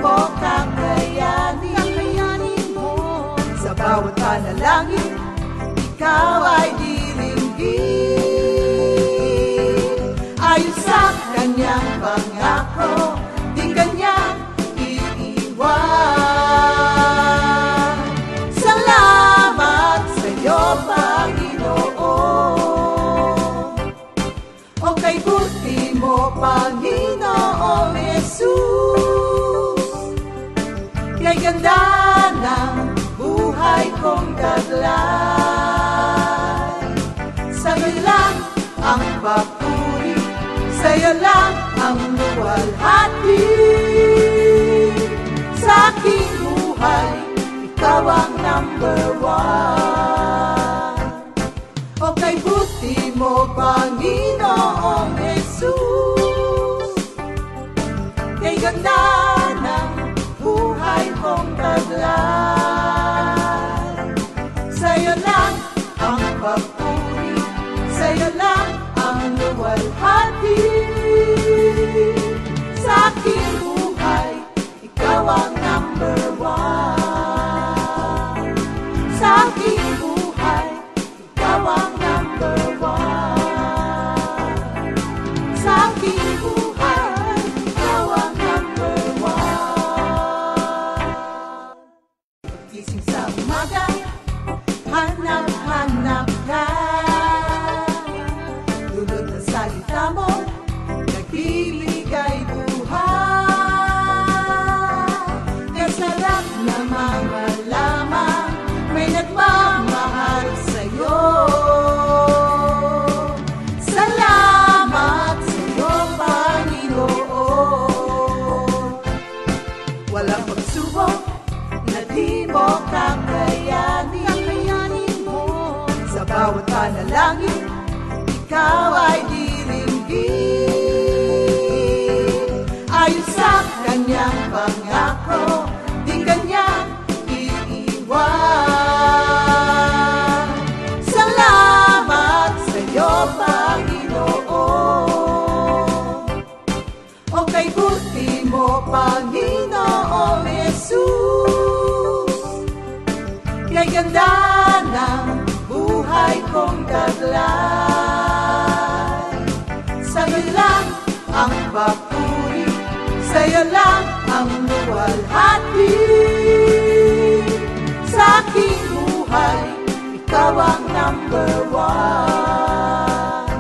mo kakayanin mo. Sa bawat panalangin, ikaw ay diringgin. Ayon sa kanyang pangako, di kanyang iiwan. Salamat sa iyo, Panginoon. O kay buti mo, Panginoong Jesus. Kay ganda ng buhay kong taglay. Sa'yo lang ang papuri, sa'yo lang ang luwalhati. Sa aking buhay, ikaw ang number one. O kay buti mo, Panginoong Jesus. Kay ganda ng buhay kong taglay. Sa'yo lang ang papuri, sa'yo lang ang luwalhati. Sa aking buhay, ikaw ang number one. Sa aking buhay, ikaw ang number one. Sa aking buhay, ikaw ang number one. Gising sa umaga, hanap-hanap ka. Dulot ng salita mo, nagbibigay buhay. Kasarap na mga lamang, may nagmamahal sa'yo. Salamat sa'yo, Panginoon. Walang pagsubok na di mo kakayanin mo. Sa bawat panalangin, ikaw ay diringgin. Ayon sa kanyang pangako, di kanyang iiwan. Salamat sa iyo, Panginoon. O kay buti mo, Panginoong Jesus. Kay ganda ng buhay kong taglay. Sa'yo lang ang papuri, sa'yo lang ang luwalhati. Sa aking buhay, ikaw ang number one.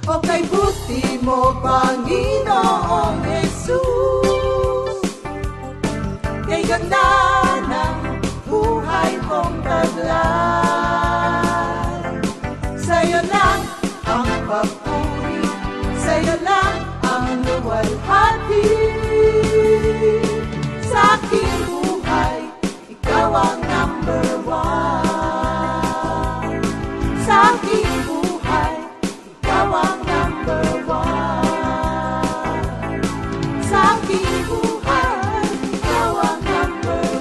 O kay buti mo, Panginoong Jesus. Kay ganda ng buhay kong taglay. Sa'yo lang ang papuri, sa'yo lang ang luwalhati. Sa aking buhay, ikaw ang number one. Sa aking buhay, ikaw ang number one. Sa aking buhay, ikaw ang number one.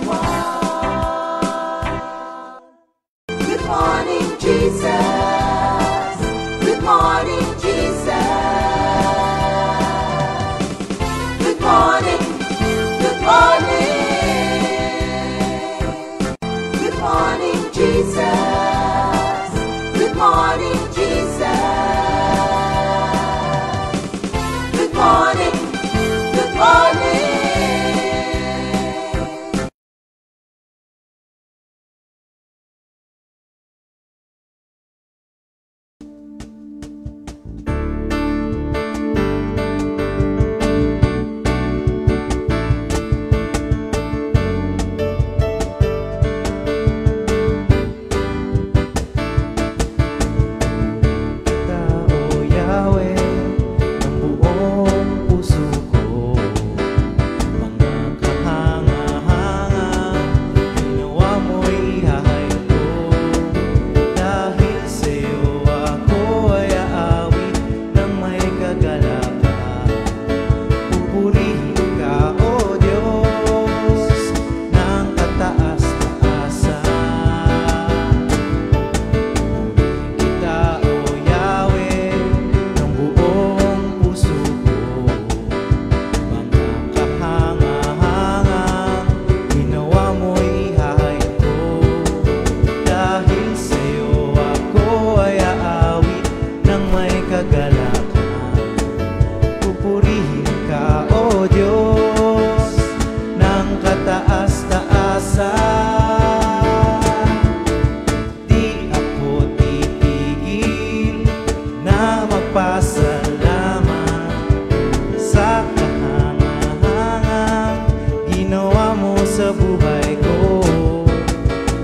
sa buhay ko.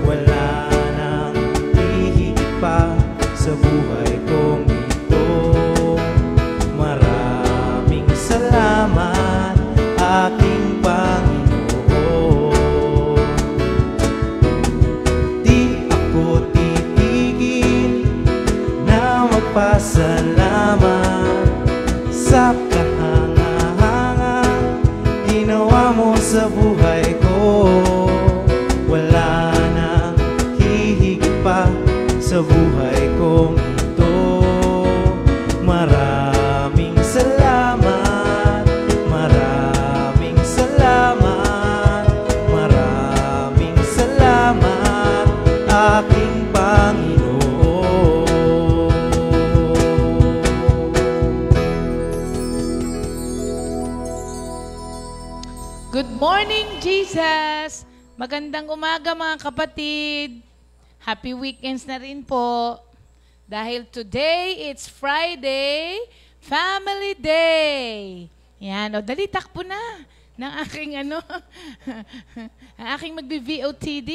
Wala nang hihigit pa sa buhay kong ito. Maraming salamat, aking Panginoon. Di ako titigil na magpasalamat sa kahanga-hanga ginawa mo sa buhay ko. Wala na hihigit pa sa buhay kong ito. Maraming salamat, maraming salamat, maraming salamat, aking Panginoon. Good morning, Jesus! Magandang umaga mga kapatid. Happy weekends na rin po. Dahil today, it's Friday, Family Day. Yan, o dali takbo na ng aking ang aking magbi-VOTD.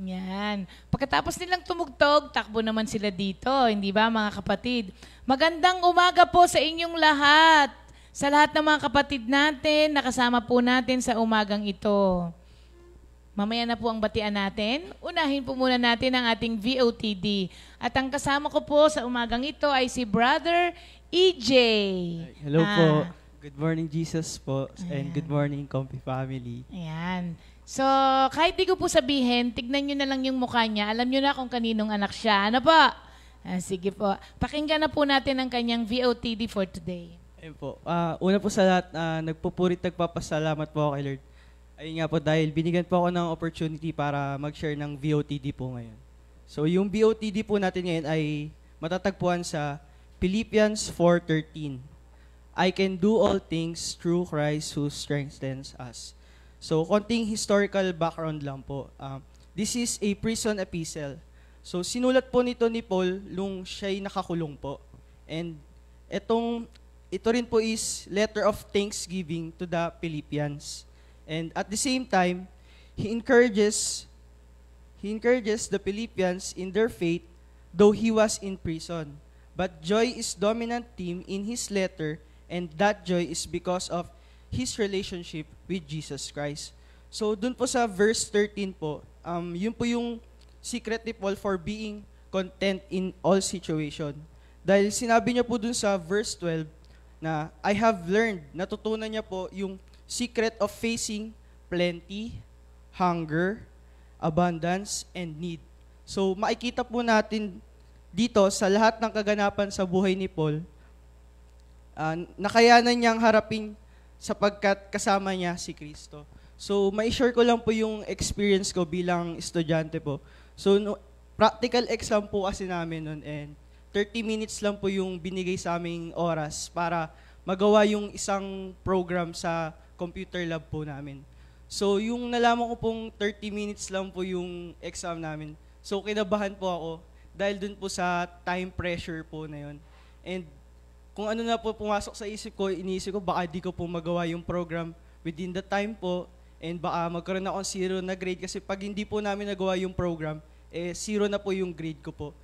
Yan. Pagkatapos nilang tumugtog, takbo naman sila dito. Hindi ba mga kapatid? Magandang umaga po sa inyong lahat. Sa lahat ng mga kapatid natin, nakasama po natin sa umagang ito. Mamaya na po ang batian natin. Unahin po muna natin ang ating VOTD. At ang kasama ko po sa umagang ito ay si Brother EJ. Hello po. Good morning, Jesus po. And good morning, Comfy Family. Ayan. So, kahit di ko po sabihin, tignan nyo na lang yung mukha niya. Alam nyo na kung kaninong anak siya. Ano po? Sige po. Pakinggan na po natin ang kanyang VOTD for today. Ayun po. Una po sa lahat, nagpupurit, nagpapasalamat po ako kay Lord. Ayun nga po, dahil binigyan po ako ng opportunity para mag-share ng VOTD po ngayon. So, yung VOTD po natin ngayon ay matatagpuan sa Philippians 4:13. I can do all things through Christ who strengthens us. So, konting historical background lang po. This is a prison epistle. So, sinulat po nito ni Paul nung siya'y nakakulong po. And ito rin po is letter of thanksgiving to the Philippians. And at the same time, he encourages the Philippians in their faith, though he was in prison. But joy is dominant theme in his letter, and that joy is because of his relationship with Jesus Christ. So dun po sa verse 13 po, yun po yung secret ni Paul for being content in all situation. Dahil sinabi niya po dun sa verse 12, na I have learned, natutunan niya po yung secret of facing plenty, hunger, abundance, and need. So makikita po natin dito sa lahat ng kaganapan sa buhay ni Paul, nakayanan niyang harapin sapagkat kasama niya si Kristo. So mai-share ko lang po yung experience ko bilang estudyante po. So practical exam po kasi namin nun, and 30 minutes lang po yung binigay sa aming oras para magawa yung isang program sa computer lab po namin. So yung nalaman ko pong 30 minutes lang po yung exam namin. So kinabahan po ako dahil dun po sa time pressure po na yun. And kung ano na po pumasok sa isip ko, iniisip ko baka di ko po magawa yung program within the time po, and baka magkaroon ako ng 0 na grade kasi pag hindi po namin nagawa yung program, 0 na po yung grade ko po.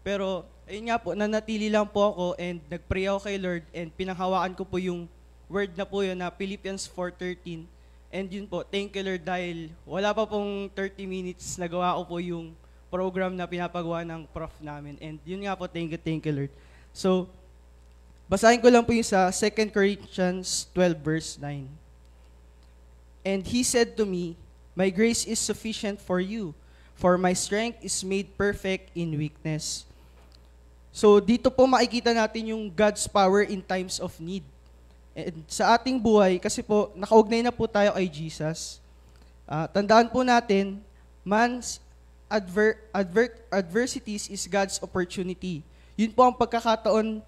Pero, ayun nga po, nanatili lang po ako and nag-pray ako kay Lord and pinanghawakan ko po yung word na po yun na Philippians 4:13. And yun po, thank you Lord dahil wala pa pong 30 minutes nagawa ko po yung program na pinapagawa ng prof namin. And yun nga po, thank you Lord. So, basahin ko lang po yung sa 2 Corinthians 12 verse 9. And he said to me, my grace is sufficient for you, for my strength is made perfect in weakness. So dito po makikita natin yung God's power in times of need. And sa ating buhay, kasi po nakaugnay na po tayo kay Jesus, tandaan po natin, man's adversities is God's opportunity. Yun po ang pagkakataon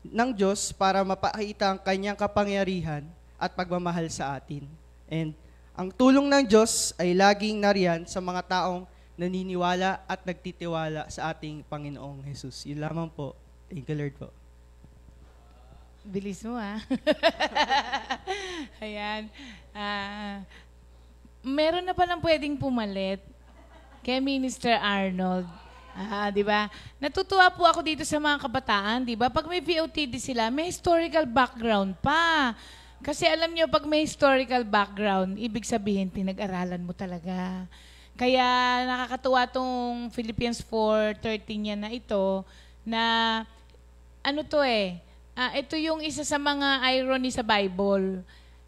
ng Diyos para mapakita ang kanyang kapangyarihan at pagmamahal sa atin. And ang tulong ng Diyos ay laging nariyan sa mga taong naniniwala at nagtitiwala sa ating Panginoong Jesus. Yun lamang po. Thank you, Lord po. Bilis mo, ha? Ayan. meron na palang pwedeng pumalit kay Minister Arnold. Di ba? Natutuwa po ako dito sa mga kabataan, di ba? Pag may VOTD sila, may historical background pa. Kasi alam nyo, pag may historical background, ibig sabihin, pinag-aralan mo talaga. Kaya nakakatuwa tong Philippians 4:13 niya na ito, na ano to ito yung isa sa mga irony sa Bible.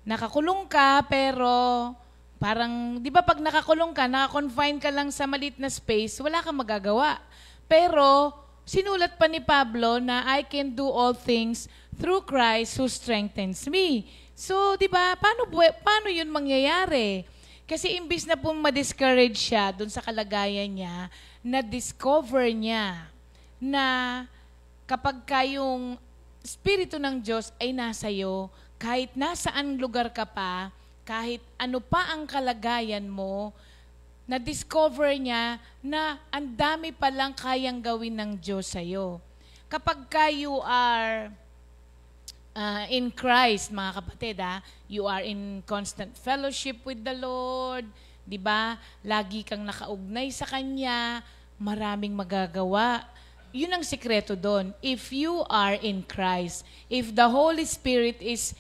Nakakulong ka, pero parang, di ba pag nakakulong ka, nakakonfine ka lang sa maliit na space, wala kang magagawa. Pero, sinulat pa ni Pablo na I can do all things through Christ who strengthens me. So, di ba, paano yun mangyayari? Kasi imbis na pong ma-discourage siya dun sa kalagayan niya, na-discover niya na kapag kayong Espiritu ng Diyos ay nasa iyo, kahit nasaan lugar ka pa, kahit ano pa ang kalagayan mo, na-discover niya na ang dami palang kayang gawin ng Diyos sa'yo. Kapag you are in Christ, mga kapatid, you are in constant fellowship with the Lord, di ba? Lagi kang nakaugnay sa Kanya, maraming magagawa. Yun ang sikreto doon. If you are in Christ, if the Holy Spirit is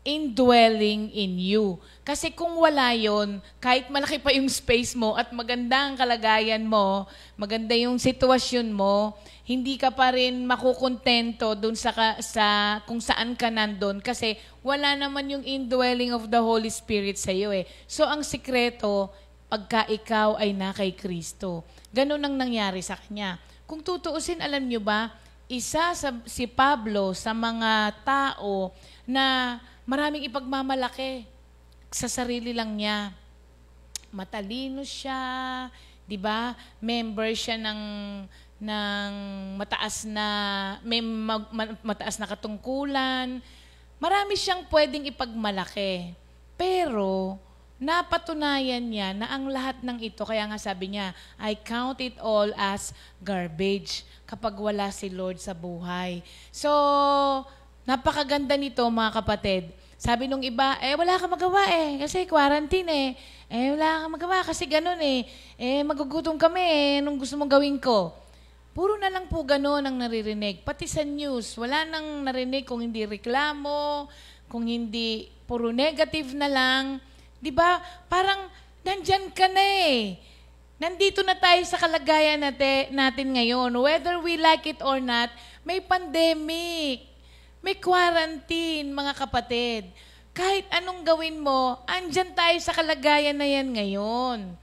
indwelling in you. Kasi kung wala yon, kahit malaki pa yung space mo at maganda ang kalagayan mo, maganda yung sitwasyon mo, hindi ka pa rin makukontento dun sa kung saan ka nandun kasi wala naman yung indwelling of the Holy Spirit sa iyo . So ang sikreto, pagka ikaw ay na kay Kristo. Ganun ang nangyari sa kanya. Kung tutuusin, alam nyo ba, si Pablo sa mga tao na maraming ipagmamalaki sa sarili lang niya. Matalino siya, 'di ba? Member siya ng mataas na katungkulan. Marami siyang pwedeng ipagmalaki. Pero napatunayan niya na ang lahat ng ito, kaya nga sabi niya, I count it all as garbage kapag wala si Lord sa buhay. So, napakaganda nito, mga kapatid. Sabi nung iba, wala kang magawa kasi quarantine wala kang magawa kasi ganun magugutom kami nung gusto mong gawin ko. Puro na lang po ganun ang naririnig. Pati sa news, wala nang narinig kung hindi reklamo, kung hindi puro negative na lang. Di ba? Parang nandyan ka na Nandito na tayo sa kalagayan natin ngayon. Whether we like it or not, may pandemic. May quarantine, mga kapatid. Kahit anong gawin mo, andyan tayo sa kalagayan na yan ngayon.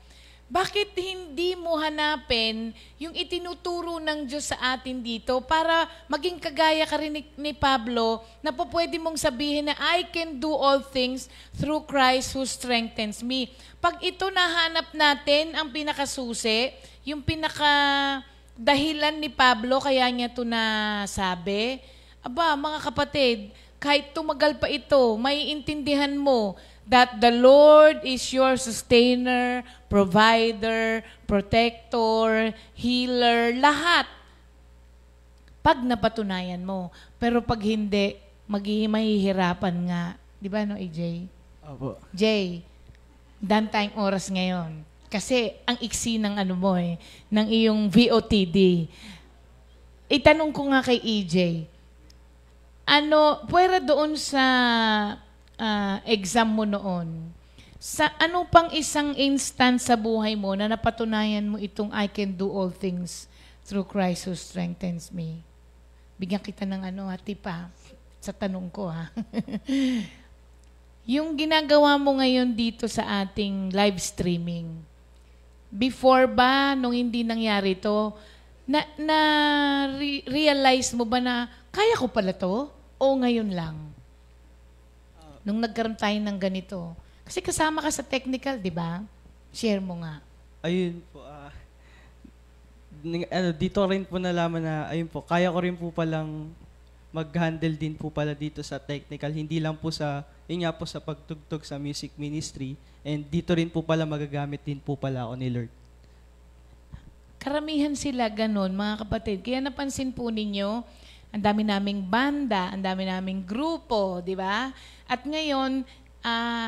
Bakit hindi mo hanapin yung itinuturo ng Diyos sa atin dito para maging kagaya ka rin ni Pablo na pwede mong sabihin na I can do all things through Christ who strengthens me. Pag ito nahanap natin ang pinakasusi, yung pinakadahilan ni Pablo, kaya niya ito nasabi, mga kapatid, kahit tumagal pa ito, maiintindihan mo that the Lord is your sustainer, provider, protector, healer, lahat. Pag napatunayan mo. Pero pag hindi, mahihirapan nga. Di ba, AJ? Opo. Jay, dan tayong oras ngayon. Kasi ang iksi ng ng iyong VOTD. Itanong ko nga kay EJ, pwera doon sa exam mo noon, sa ano pang isang instance sa buhay mo na napatunayan mo itong I can do all things through Christ who strengthens me? Bigyan kita ng tip sa tanong ko Yung ginagawa mo ngayon dito sa ating live streaming, before ba, nung hindi nangyari to, realize mo ba na kaya ko pala to? O ngayon lang? Nung nagkaroon tayo ng ganito. Kasi kasama ka sa technical, di ba? Share mo nga. Ayun po. Dito rin po nalaman na, ayun po, kaya ko rin po palang mag-handle din po pala dito sa technical. Hindi lang po yun nga po sa pagtugtog sa music ministry. And dito rin po pala magagamit din po pala ako ni Lord. Karamihan sila ganun, mga kapatid. Kaya napansin po ninyo, ang dami naming banda, ang dami naming grupo, di ba? At ngayon,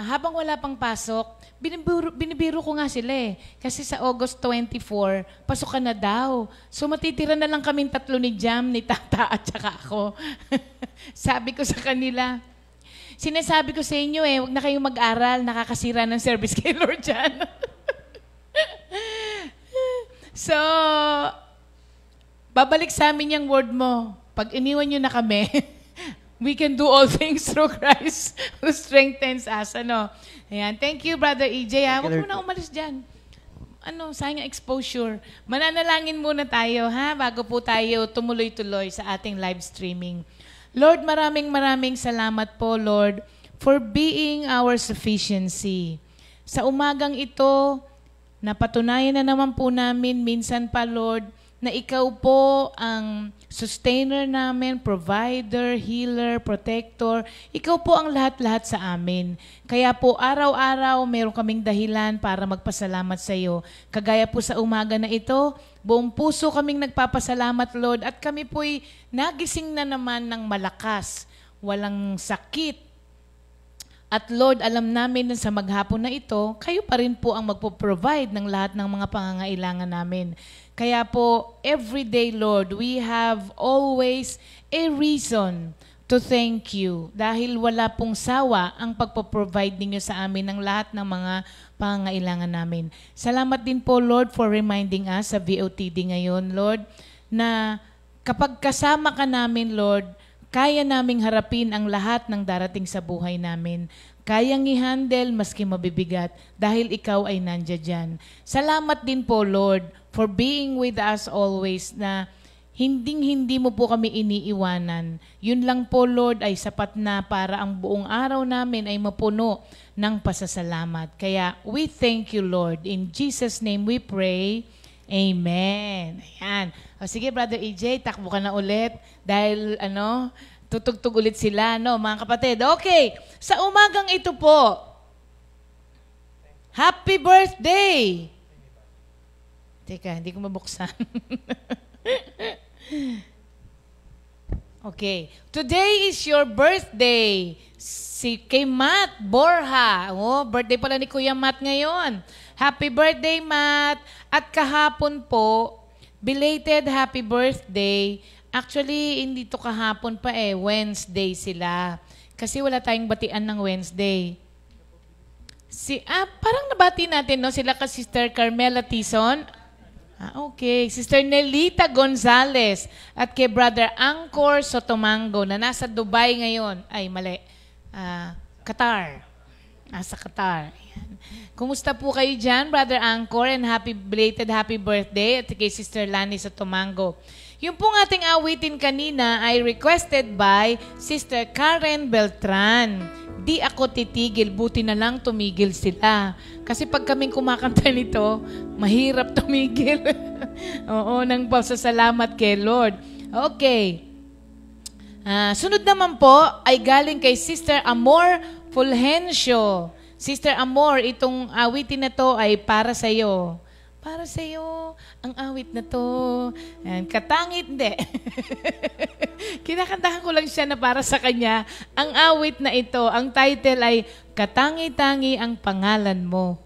habang wala pang pasok, binibiro ko nga sila eh. Kasi sa August 24, pasok ka na daw. So matitira na lang kaming tatlo ni Jam, ni Tata at saka ako. Sabi ko sa kanila, sinasabi ko sa inyo eh, huwag na kayong mag-aral, nakakasira ng service kay Lord dyan. So, babalik sa amin yung word mo. Pag iniwan nyo na kami, we can do all things through Christ who strengthens us. Ano? Ayan. Thank you, Brother EJ. Huwag mo na umalis dyan. Sayang exposure. Mananalangin muna tayo, ha? Bago po tayo tumuloy-tuloy sa ating live streaming. Lord, maraming salamat po, Lord, for being our sufficiency. Sa umagang ito, napatunayan na naman po namin minsan pa, Lord, na ikaw po ang sustainer namin, provider, healer, protector. Ikaw po ang lahat-lahat sa amin. Kaya po araw-araw meron kaming dahilan para magpasalamat sa iyo. Kagaya po sa umaga na ito, buong puso kaming nagpapasalamat, Lord, at kami po'y nagising na naman ng malakas, walang sakit. At Lord, alam namin na sa maghapon na ito, kayo pa rin po ang magpo-provide ng lahat ng mga pangangailangan namin. Kaya po, every day, Lord, we have always a reason to thank you. Dahil wala pong sawa ang pagpo-provide ninyo sa amin ng lahat ng mga pangangailangan namin. Salamat din po, Lord, for reminding us sa VOTD ngayon, Lord, na kapag kasama ka namin, Lord, kaya naming harapin ang lahat ng darating sa buhay namin. Kayang i-handle maski mabibigat dahil ikaw ay nandiyan dyan. Salamat din po, Lord, for being with us always na hinding-hindi mo po kami iniiwanan. Yun lang po, Lord, ay sapat na para ang buong araw namin ay mapuno ng pasasalamat. Kaya we thank you, Lord. In Jesus' name we pray. Amen. Ayan. O sige, Brother EJ, takbo ka na ulit dahil tutugtog ulit sila, mga kapatid. Okay, sa umagang ito po, happy birthday! Teka, hindi ko mabuksan. Okay, today is your birthday. Kay Matt Borja. Birthday pala ni Kuya Matt ngayon. Happy birthday, Matt! At kahapon po, belated happy birthday. Actually, hindi to kahapon pa Wednesday sila. Kasi wala tayong batian ng Wednesday. Parang nabati natin, sila ka Sister Carmela Tison. Okay. Sister Nelita Gonzalez at kay Brother Angkor Sotomango na nasa Dubai ngayon. Ay, mali. Qatar. Nasa Qatar. Ayan. Kumusta po kayo dyan, Brother Angkor, and belated happy birthday at kay Sister Lani Sotomango. Yung pong ating awitin kanina ay requested by Sister Karen Beltran. Di ako titigil, buti na lang tumigil sila. Kasi pag kaming kumakanta nito, mahirap tumigil. Oo, nang pasasalamat kay Lord. Okay. Sunod naman po ay galing kay Sister Amor Fulgencio. Sister Amor, itong awitin na to ay para sa iyo. Para sa iyo ang awit na to. Ayan, katangit, hindi. Kinakantahan ko lang siya na para sa kanya. Ang awit na ito, ang title ay Katangi-tangi ang pangalan mo.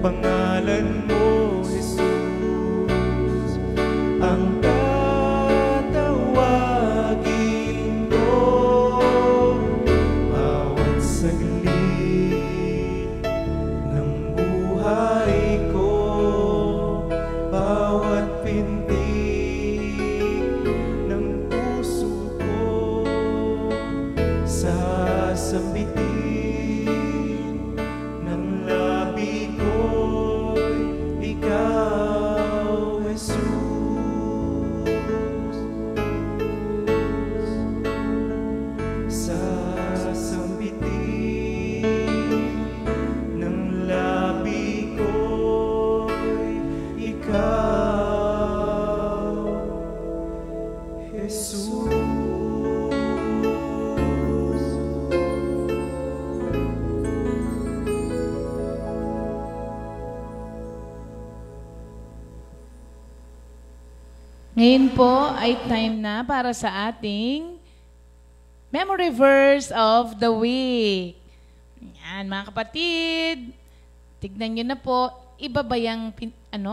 pangalan mo, Jesus, ang tatawagin ko. Bawat saglit ng buhay ko, bawat pintig ng puso ko, sasambitin ng labi ko'y ikaw, Jesus. Sasambitin ng labi ko'y ikaw, Jesus. Ngayon po ay time na para sa ating memory verse of the week. Yan, mga kapatid. Tignan nyo na po, iba ba yung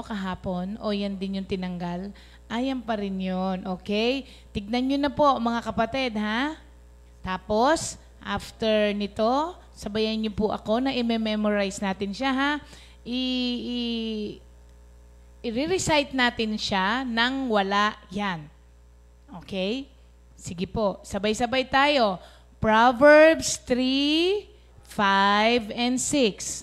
kahapon o yan din yung tinanggal? Ayan pa rin yun, okay? Tignan nyo na po, mga kapatid, ha? Tapos, after nito, sabayan nyo po ako na i-memorize natin siya, ha? I-recite natin siya nang wala yan. Okay? Sige po, sabay-sabay tayo. Proverbs 3, 5, and 6.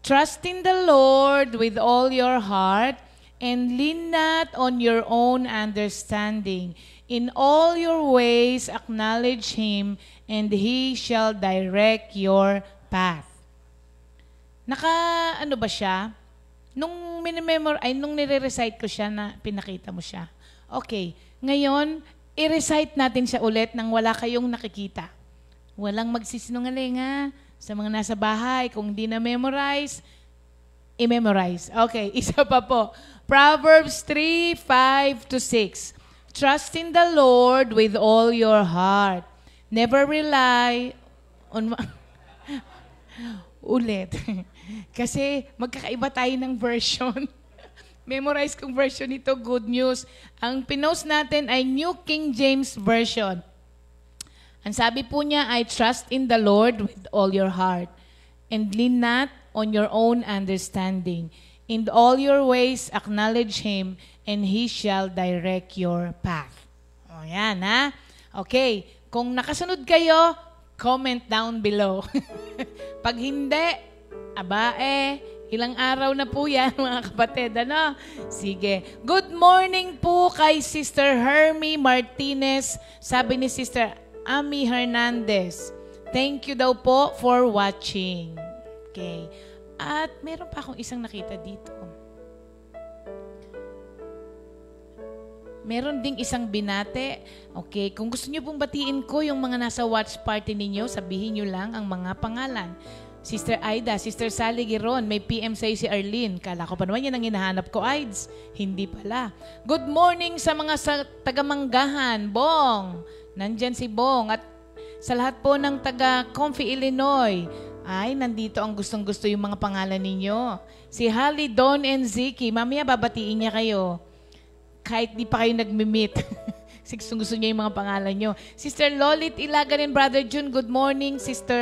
Trust in the Lord with all your heart and lean not on your own understanding. In all your ways acknowledge Him and He shall direct your path. Ano ba siya? Nung nire-recite ko siya na pinakita mo siya. Okay, ngayon, i-recite natin siya ulit nang wala kayong nakikita. Walang magsisinungaling ha. Sa mga nasa bahay, kung di na-memorize, i-memorize. Okay, isa pa po. Proverbs 3, 5 to 6. Trust in the Lord with all your heart. Never rely on... Ulit. Kasi magkakaiba tayo ng version. Memorize kong version nito, good news. Ang pinost natin ay New King James Version. Ang sabi po niya ay, trust in the Lord with all your heart and lean not on your own understanding. In all your ways acknowledge Him and He shall direct your path. O yan, ha? Okay. Kung nakasunod kayo, comment down below. Pag hindi, ilang araw na po yan, mga kapatid, ano? Sige. Good morning po kay Sister Hermie Martinez. Sabi ni Sister Ami Hernandez, thank you daw po for watching. Okay. At meron pa akong isang nakita dito. Meron ding isang binate. Okay, kung gusto niyo pong batiin ko yung mga nasa watch party ninyo, sabihin niyo lang ang mga pangalan. Sister Aida, Sister Sally Giron, may PM sa'yo si Arlene. Kala ko pa naman yan ang hinahanap ko, Aids. Hindi pala. Good morning sa mga taga-Manggahan. Bong, nandyan si Bong. At sa lahat po ng taga-Comfy, Illinois. Ay, nandito ang gustong-gusto yung mga pangalan ninyo. Si Holly, Don, and Ziki. Mamaya babatiin niya kayo. Kahit di pa kayo nag-meet. Gusto niya yung mga pangalan nyo. Sister Lolit Ilagan and Brother June, good morning. Sister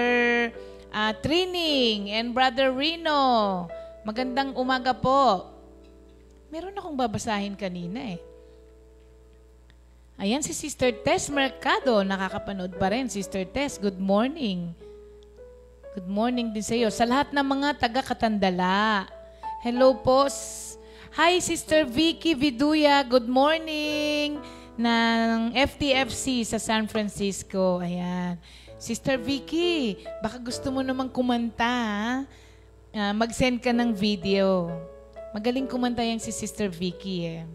Trining and Brother Rino, magandang umaga po. Meron akong babasahin kanina eh. Ayan si Sister Tess Mercado, nakakapanood pa rin. Sister Tess, good morning. Good morning din sa iyo. Sa lahat ng mga taga-Katandala. Hello po. Hi, Sister Vicky Viduya. Good morning. Ng FTFC sa San Francisco. Ayan. Sister Vicky, baka gusto mo namang kumanta, mag-send ka ng video. Magaling kumanta yan si Sister Vicky eh.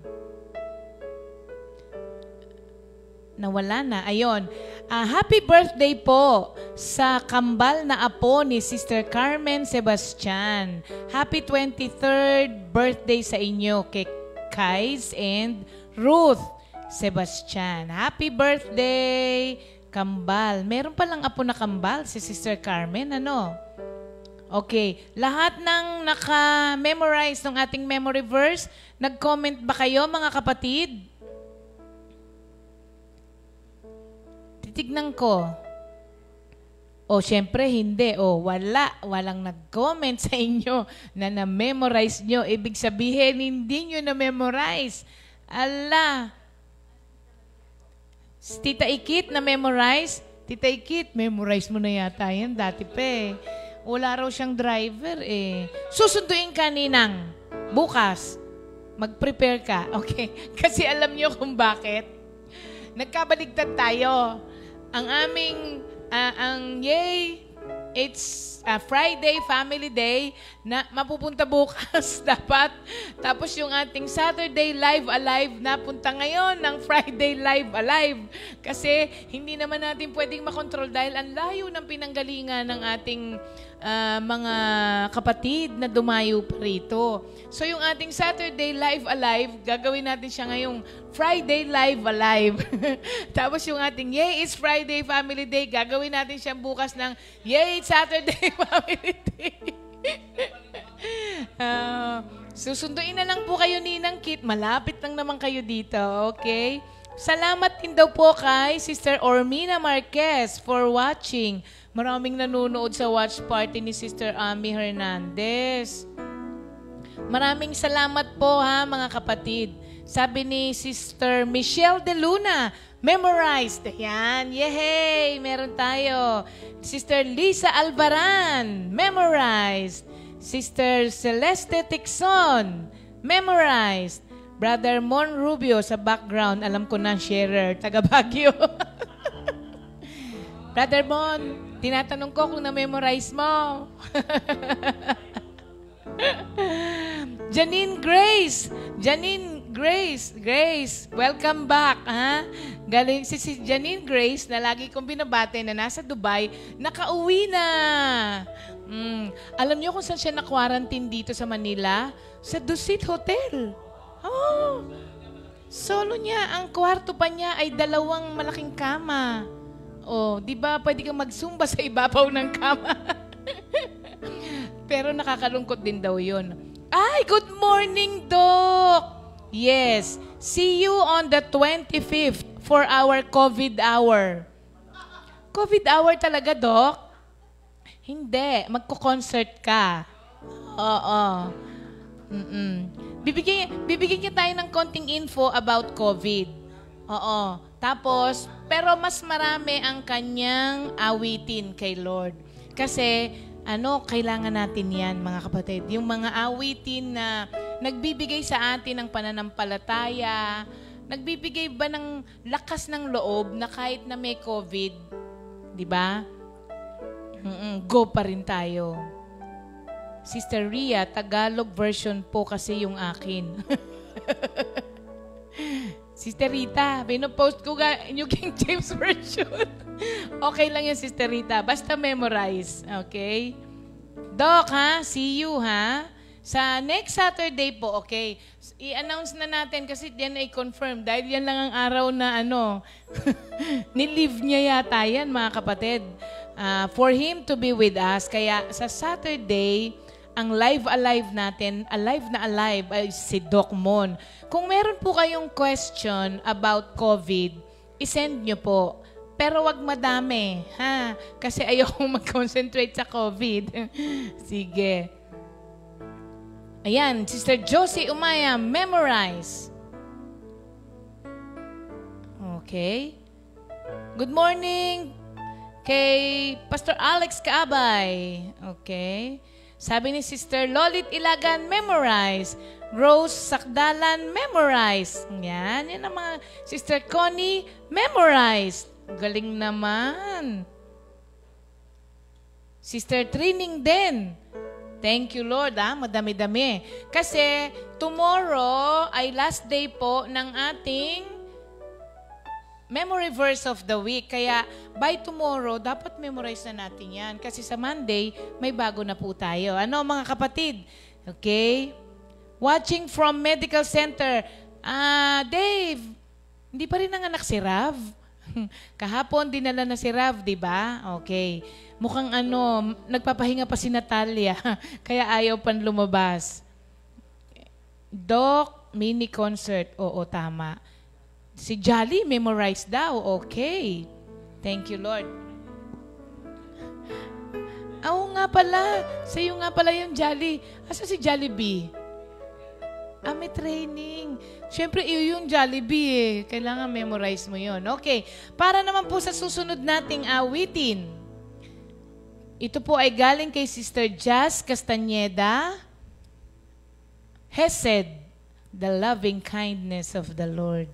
Nawala na. Ayun. Happy birthday po sa kambal na apo ni Sister Carmen Sebastian. Happy 23rd birthday sa inyo kay Kais and Ruth Sebastian. Happy birthday, kambal. Meron palang apo na kambal si Sister Carmen, ano? Okay. Lahat ng naka-memorize ng ating memory verse, nag-comment ba kayo, mga kapatid? Titignan ko. O, syempre, hindi. O, walang nag-comment sa inyo na na-memorize nyo. Ibig sabihin, hindi nyo na-memorize. Ala. Tita Ikit, na-memorize? Tita Ikit, memorize mo na yata yan. Dati pa eh. Wala raw siyang driver eh. Susunduin ka, Ninang. Bukas. Mag-prepare ka. Okay? Kasi alam niyo kung bakit. Nagkabaligtad tayo. Ang aming, it's Friday, Family Day, na mapupunta bukas dapat. Tapos yung ating Saturday Live Alive, napunta ngayon ng Friday Live Alive. Kasi hindi naman natin pwedeng makontrol dahil ang layo ng pinanggalingan ng ating mga kapatid na dumayo pa rito. So yung ating Saturday Live Alive, gagawin natin siya ngayong Friday Live Alive. Tapos yung ating Yay, It's Friday Family Day, gagawin natin siya bukas ng Yay, It's Saturday Family Day. Susunduin na lang po kayo, Ninang Kit. Malapit lang naman kayo dito, okay? Salamat din daw po kay Sister Ormina Marquez for watching. Maraming nanonood sa watch party ni Sister Ami Hernandez. Maraming salamat po ha, mga kapatid. Sabi ni Sister Michelle De Luna, memorized. Yan, yehey, meron tayo. Sister Lisa Albaran, memorized. Sister Celeste Tixon, memorized. Brother Mon Rubio sa background, alam ko na, sharer, taga Baguio. Brother Mon, tinatanong ko kung na-memorize mo. Janine Grace, welcome back. Ha? Galing si Janine Grace na lagi kong binabate na nasa Dubai, nakauwi na. Alam niyo kung saan siya na-quarantine dito sa Manila? Sa Dusit Hotel. Oh, solo niya. Ang kwarto pa niya ay 2 malaking kama. Oh, di ba pwede kang magsumba sa ibabaw ng kama? Pero nakakalungkot din daw yun. Ay, good morning, Doc! Yes, see you on the 25th for our COVID hour. COVID hour talaga, Doc? Hindi, magko-concert ka. Oo. Bibigyan niya tayo ng konting info about COVID. Oo. Tapos, pero mas marami ang kanyang awitin kay Lord. Kasi, kailangan natin yan, mga kapatid. Yung mga awitin na nagbibigay sa atin ng pananampalataya, nagbibigay ba ng lakas ng loob na kahit na may COVID, di ba? Go pa rin tayo. Sister Ria, Tagalog version po kasi yung akin. Sister Rita, pinopost ko yung King James version. Okay lang yan, Sister Rita. Basta memorize. Okay? Doc, ha? See you, ha? Sa next Saturday po, okay? I-announce na natin kasi yan ay confirm. Dahil yan lang ang araw na ni-leave niya yata yan, mga kapatid. For him to be with us. Kaya sa Saturday, ang live alive natin, alive na alive, ay si Doc Mon. Kung meron po kayong question about COVID, isend nyo po. Pero wag madami, ha? Kasi ayokong mag-concentrate sa COVID. Sige. Ayan, Sister Josie Umaya, memorize. Okay. Good morning kay Pastor Alex Kaabay. Okay. Sabi ni Sister Lolit Ilagan, memorize. Rose Sakdalan, memorize. Yan ang mga Sister Connie, memorize. Galing naman. Sister Trining din. Thank you, Lord. Madami-dami. Kasi tomorrow ay last day po ng ating memory verse of the week. Kaya by tomorrow, dapat memorize na natin yan. Kasi sa Monday, may bago na po tayo. Ano mga kapatid? Okay? Watching from Medical Center. Dave, hindi pa rin nanganak si Rav? Kahapon, dinala na si Rav, di ba? Okay. Mukhang nagpapahinga pa si Natalia, kaya ayaw pan lumabas. Doc, mini concert. Oo, tama. Si Jolly, memorize daw. Okay. Thank you, Lord. Oo nga pala. Sa'yo nga pala yung Jolly. Asa si Jollibee? May training. Siyempre, iyo yung Jollibee eh. Kailangan memorize mo yun. Okay. Para naman po sa susunod nating awitin. Ito po ay galing kay Sister Jazz Castañeda. Hesed, the loving kindness of the Lord.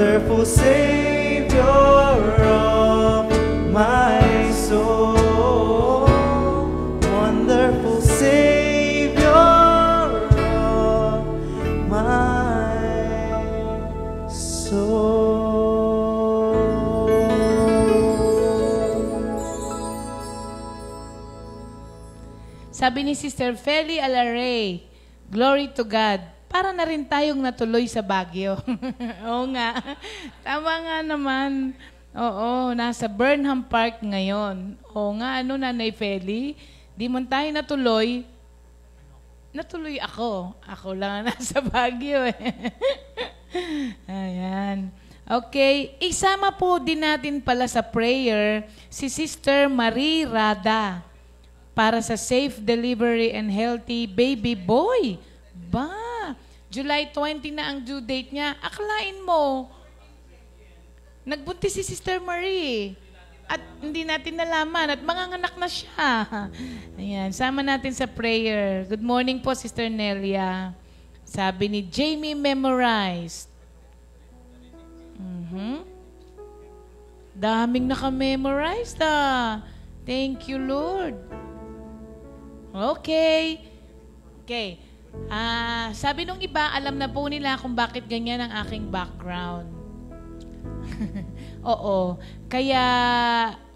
wonderful Savior of my soul, wonderful Savior of my soul. Sabi ni Sister Feli Alaray, glory to God. Para na rin tayong natuloy sa Baguio. Oo nga. Tama nga naman. Oo, nasa Burnham Park ngayon. Oo nga, Nanay Feli? Di man tayo natuloy. Natuloy ako. Ako lang nasa Baguio eh. Ayan. Okay, isama po din natin pala sa prayer si Sister Marie Rada para sa safe delivery and healthy baby boy. July 20 na ang due date niya. Akalain mo, nagbuntis si Sister Marie. at hindi natin nalaman at manganganak na siya. Ayan, sama natin sa prayer. Good morning po, Sister Nelia. Sabi ni Jamie memorized. Daming naka-memorize Thank you, Lord. Okay. Sabi nung iba, alam na po nila kung bakit ganyan ang aking background. Oo. Kaya,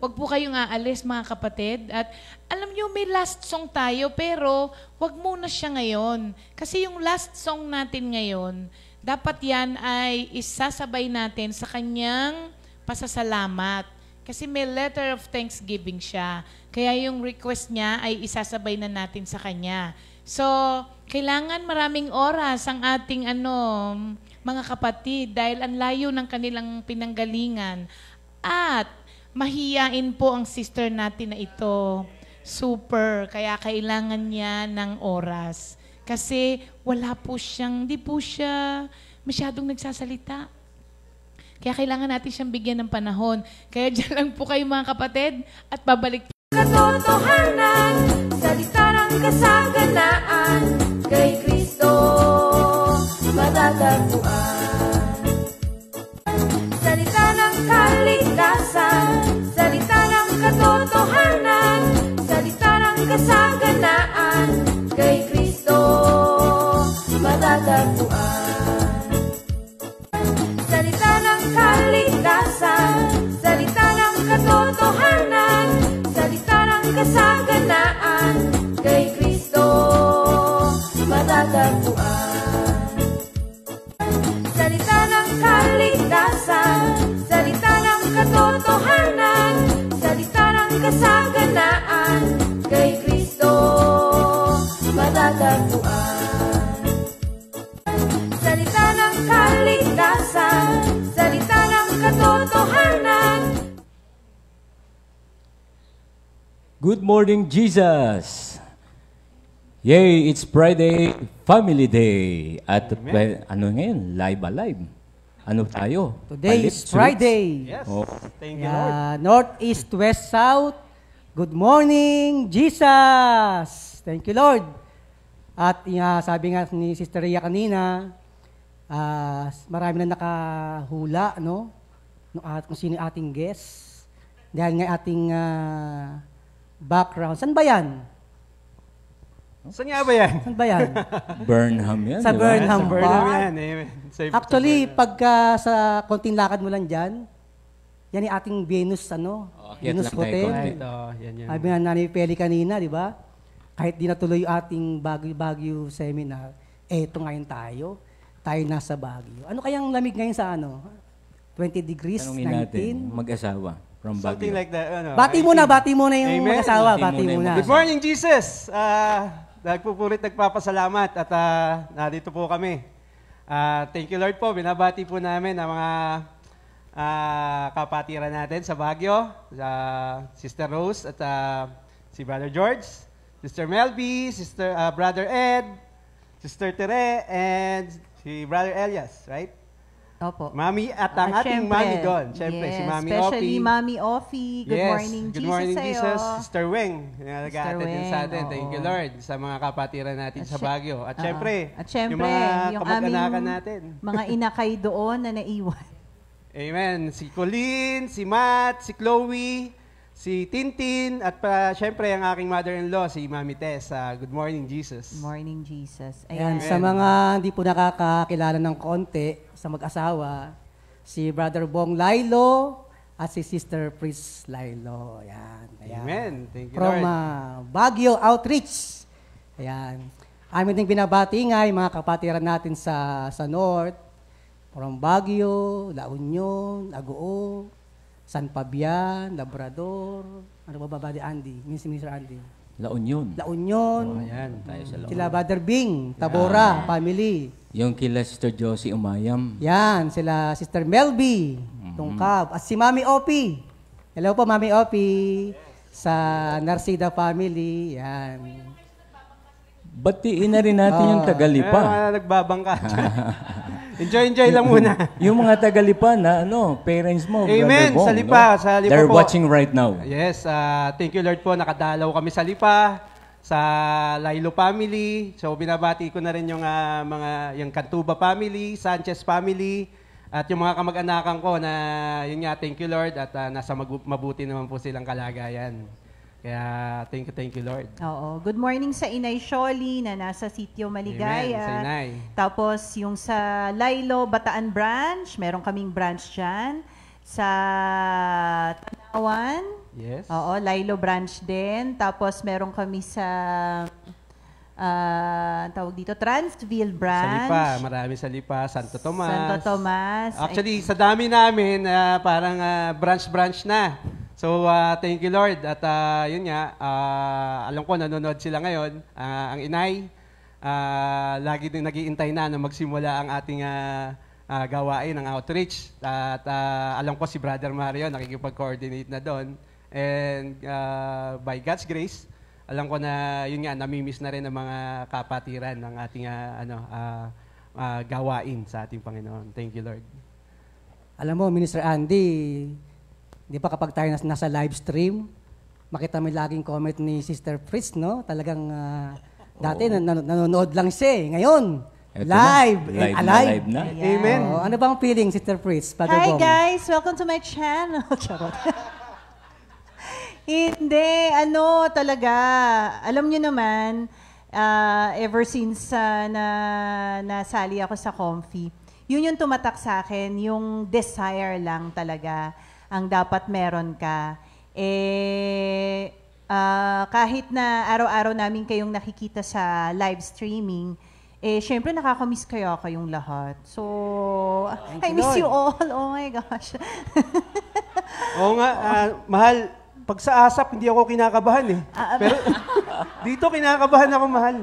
wag po kayong aalis, mga kapatid. At alam nyo, may last song tayo, pero wag muna siya ngayon. Kasi yung last song natin ngayon, dapat yan ay isasabay natin sa kanyang pasasalamat. Kasi may letter of thanksgiving siya. Kaya yung request niya ay isasabay na natin sa kanya. So, kailangan maraming oras ang ating mga kapatid dahil ang layo ng kanilang pinanggalingan. At mahiyain po ang sister natin na ito. Super. Kaya kailangan niya ng oras. Kasi di po siya masyadong nagsasalita. Kaya kailangan natin siyang bigyan ng panahon. Kaya dyan lang po kayo mga kapatid at babalik po. Katotohanan, salita ng kasaganaan, kay Kristo matatagpuan. Salita ng kaligtasan, salita ng katotohanan, salita ng kasaganaan, kay Kristo matatagpuan. Salita ng kaligtasan, salita ng katotohanan, salita ng kasaganaan, kay Kristo matatagpuan. Salita ng kaligtasan, salita ng katotohanan, salita ng kasaganaan, kay Kristo matatagpuan. Salita ng kaligtasan, salita ng katotohanan. Good morning, Jesus! Yay! It's Friday, Family Day. At ngayon? Live. Ano tayo? Today is Friday. Yes. Oh. Thank you, Lord. North, East, West, South. Good morning, Jesus! Thank you, Lord. At sabi nga ni Sister Rhea kanina, marami na nakahula, no? Kung sino ating guest. Dahil nga ating background. Saan ba yan? Saan nga ba yan? Saan ba yan? Burnham yan, Sa di ba? Burnham ba? Burnham yan. Amen. Actually, pagka sa konting lakad mo lang dyan, yan yung ating Venus, akyat Venus lang tayo Hotel. konti. Ito, yan. Sabi nga Nanay Peli kanina, di ba? Kahit di natuloy yung ating Baguio seminar, eto ngayon tayo nasa Baguio. Ano kayang lamig ngayon sa 20 degrees, Tanungin 19? natin, mag-asawa from Something Baguio. like that. Bati muna yung Amen. mag-asawa. Bati Bati muna. muna. Good morning, Jesus! Nagpupulit, nagpapasalamat at narito po kami. Thank you, Lord po. Binabati po namin ang mga kapatiran natin sa Baguio, Sister Rose at si Brother George, Sister Melby, Brother Ed, Sister Tere, and si Brother Elias, right? Opo. Mami at ang ating Mami doon. Siyempre, si Mami especially Opi. Mami Ofi. Good morning, Good Jesus morning, sa'yo. Jesus. Sister Weng, nag-a-attend din sa atin. Weng, Thank you, oo. Lord, sa mga kapatiran natin At sa Baguio. At syempre, At syempre, yung mga yung kamag-anakan aming natin. mga inakay doon na naiwan. Amen. Si Colleen, si Matt, si Chloe, si Tintin, at syempre ang aking mother-in-law, si Mami Tess. Good morning, Jesus. Morning, Jesus. Ayan, Ayan. sa mga hindi po nakakakilala ng konti sa mag-asawa, si Brother Bong Lailo at si Sister Pris Lailo. Ayan. Amen. Thank you, From Lord. Baguio Outreach. Ayan. Amin din binabati nga yung mga kapatiran natin sa North. From Baguio, La Union, Agoo, San Fabian, Labrador. Ano ba Buddy Andy? Mr. Andy. La Union. La Union. Ayan. Tayo sa La Sila Brother Bing, Tabora, family. Yung kila Sister Josie Umayam. Yan, sila Sister Melby, Tungkab. At si Mami Opi. Hello po, Mami Opi. Sa Narcida family. Yan. Batiin na rin natin yung Tagalipa. Nagbabangka. Enjoy lang muna. Yung mga taga-Lipa na parents mo, Amen. Brother Bong, Sa Lipa, sa Lipa They're po. watching right now. Yes, thank you Lord po. Nakadalaw kami sa Lipa, sa Lailo family. So binabati ko na rin yung yung Cantuba family, Sanchez family, at yung mga kamag-anakan ko na yun nga, thank you Lord, at nasa mabuti naman po silang kalagayan. Kaya thank you Lord. Oo. Good morning sa Inay Sholi na nasa Sitio Maligaya. Amen, sa Inay. Tapos yung sa Lailo, Bataan branch, meron kaming branch dyan. Sa Tanawan, Yes. oo, Lailo branch din. Tapos meron kami sa, tawag dito, Transville Sa branch. Lipa, marami sa Lipa, Santo Tomas. Santo Tomas. Actually, sa dami namin, parang branch na. So, thank you Lord. At yun nga, alam ko nanonood sila ngayon. Ang inay, lagi din nag-iintay na magsimula ang ating gawain, ang outreach. At alam ko si Brother Mario nakikipag-coordinate na doon. And by God's grace, alam ko na yun nga, namimiss na rin ang mga kapatiran ng ating gawain sa ating Panginoon. Thank you Lord. Alam mo, Minister Andy, di ba kapag tayo nasa live stream, makita mo yung laging comment ni Sister Fritz, no? Talagang dati nanonood lang siya eh. Ngayon, Eto live na. and Live alive. na. Amen. Ano bang feeling, Sister Fritz? Brother Hi Bong? guys! Welcome to my channel. Charot. Hindi, talaga. Alam nyo naman, ever since nasali ako sa Comfy, yun yung tumatak sa akin, yung desire lang talaga ang dapat meron ka. Kahit na araw-araw namin kayong nakikita sa live streaming, syempre nakakamiss kayong lahat. So, I miss you all. Oh my gosh. Oo nga, mahal, pag sa ASAP, hindi ako kinakabahan eh. Pero dito kinakabahan ako, mahal.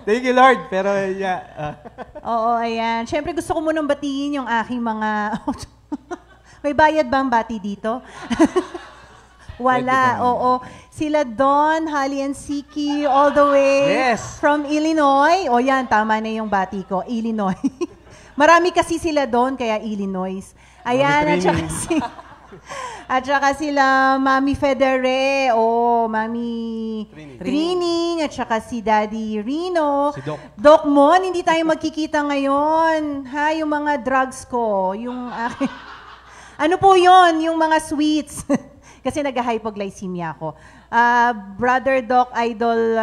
Thank you, Lord. Pero yeah. Oo, ayan. Siyempre gusto ko munang batiin yung aking mga... May bayad ba ang bati dito? Wala, oo. Sila Don, Holly and Siki, all the way from Illinois. O yan, tama na yung bati ko, Illinois. Marami kasi sila Don, kaya Illinois. Ayan, at saka sila Mami Federe, Mami Trining, at saka si Daddy Rino. Si Doc. Doc Mon, hindi tayo magkikita ngayon. Ha, yung mga drugs ko, yung aking... Ano po yon, yung mga sweets. Kasi nag-hypoglycemia ako. Brother Doc, Idol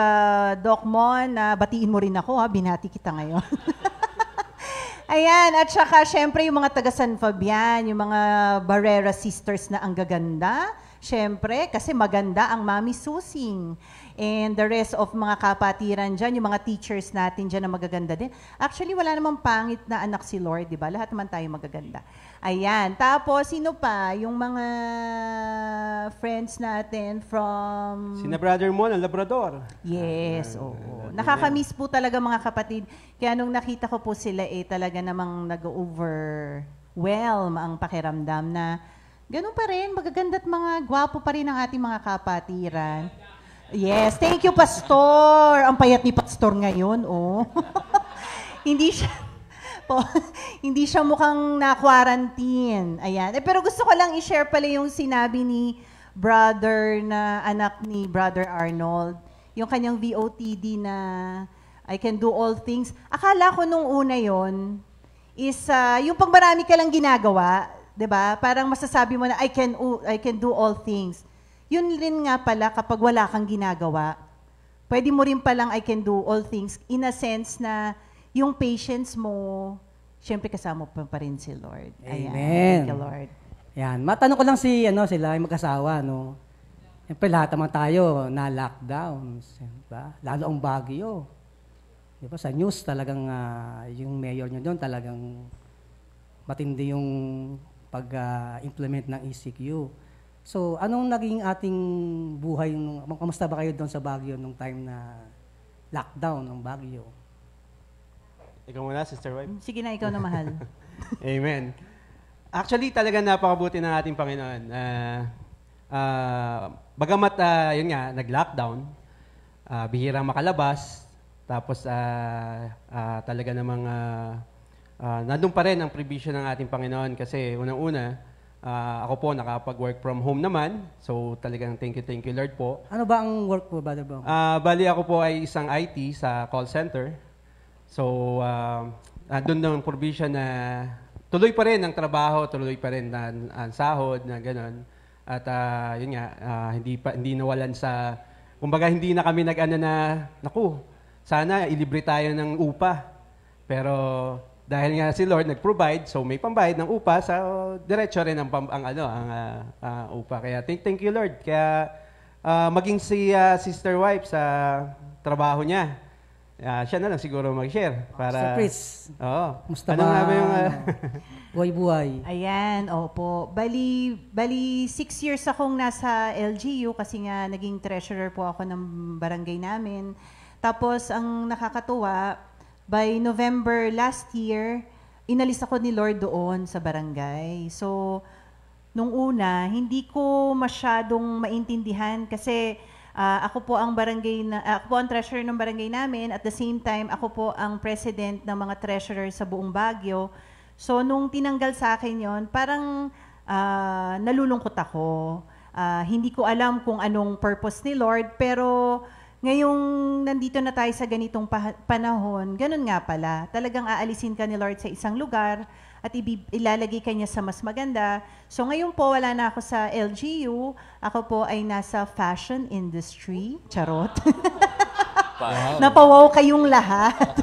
Doc Mon, batiin mo rin ako, binati kita ngayon. Ayan, at saka syempre yung mga taga San Fabian, yung mga Barrera sisters na ang gaganda. Syempre, kasi maganda ang Mami Susing. And the rest of mga kapatiran dyan, yung mga teachers natin dyan na magaganda din. Actually, wala namang pangit na anak si Lord, di ba? Lahat naman tayo magaganda. Ayan. Tapos, sino pa? Yung mga friends natin from... Sina Brother Mon, ang Labrador. Yes, oo. Nakakamiss po talaga mga kapatid. Kaya nung nakita ko po sila, talaga namang nag-overwhelm ang pakiramdam na ganun pa rin, magaganda at mga gwapo pa rin ang ating mga kapatiran. Yes, thank you, Pastor. Ang payat ni Pastor ngayon, Hindi siya mukhang na-quarantine. Ayan. Pero gusto ko lang i-share pala yung sinabi ni brother na anak ni Brother Arnold. Yung kanyang VOTD na I can do all things. Akala ko nung una yon is yung pag marami ka lang ginagawa, 'di ba? Parang masasabi mo na I can do all things. Yun rin nga pala kapag wala kang ginagawa. Pwede mo rin palang I can do all things in a sense na yung patience mo, syempre kasama pa rin si Lord. Ayan. Amen. Thank you, Lord. Yan. Matanong ko lang sila, yung mag-asawa, no? Siyempre, lahat naman tayo na lockdown. Diba? Lalo ang Baguio. Diba? Sa news, talagang yung mayor nyo doon, talagang matindi yung pag-implement ng ECQ. So, anong naging ating buhay? Kamusta ba kayo doon sa Baguio nung time na lockdown ng Baguio? Ikaw muna, Sister Wife. Sige na, ikaw na mahal. Amen. Actually, talagang napakabuti ng ating Panginoon. Bagamat, yun nga, nag-lockdown, bihirang makalabas, tapos talaga namang nandun pa rin ang provision ng ating Panginoon kasi unang-una, ako po nakapag-work from home naman. So talagang thank you Lord po. Ano ba ang work mo, Brother Bong? Bali ako po ay isang IT sa call center. So doon ng provision na tuloy pa rin ang trabaho, tuloy pa rin ang sahod na gano'n. At yun nga, hindi nawalan sa, kumbaga hindi na kami nag-ano na, naku, sana ilibre tayo ng upa. Pero dahil nga si Lord nag-provide, so may pambayad ng upa, so diretso rin ang upa. Kaya thank you Lord. Kaya maging si Sister Wife sa trabaho niya, siya na lang siguro mag-share. Para, Sir Chris, musta ano nga ba yung... buhay-buhay. Ayan, opo. Bali 6 years akong nasa LGU kasi nga naging treasurer po ako ng barangay namin. Tapos, ang nakakatuwa, by November last year, inalis ako ni Lord doon sa barangay. So, nung una, hindi ko masyadong maintindihan kasi ako po ang treasurer ng barangay namin. At the same time, ako po ang president ng mga treasurer sa buong Baguio. So, nung tinanggal sa akin yon, parang nalulungkot ako. Hindi ko alam kung anong purpose ni Lord, pero ngayong nandito na tayo sa ganitong panahon, ganun nga pala. Talagang aalisin ka ni Lord sa isang lugar at ilalagay ka niya sa mas maganda. So, ngayon po, wala na ako sa LGU. Ako po ay nasa fashion industry. Charot. Wow. Napawaw kayong lahat.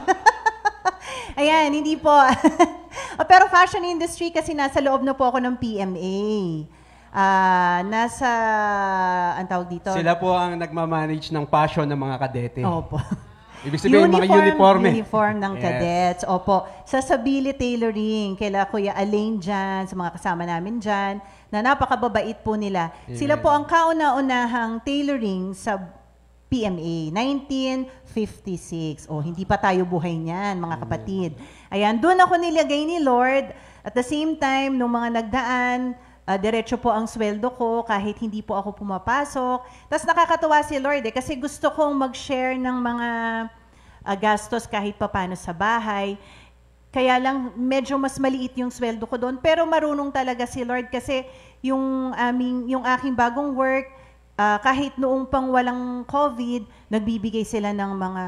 Ayan, hindi po. Pero fashion industry kasi nasa loob na po ako ng PMA. Ang tawag dito? Sila po ang nagmamanage ng fashion ng mga kadete. Opo. Ibig sabihin, mga uniform ng cadets. Opo. Sa Sabili Tailoring, kaila Kuya Alain dyan, sa mga kasama namin dyan, na napakababait po nila. Yeah. Sila po ang kauna-unahang tailoring sa PMA, 1956. Hindi pa tayo buhay niyan, mga kapatid. Ayan, doon ako nilagay ni Lord. At the same time, nung mga nagdaan, diretso po ang sweldo ko kahit hindi po ako pumapasok. Tapos nakakatuwa si Lord kasi gusto kong mag-share ng mga gastos kahit papano sa bahay. Kaya lang medyo mas maliit yung sweldo ko doon. Pero marunong talaga si Lord kasi yung aking bagong work, kahit noong pang walang COVID, nagbibigay sila ng mga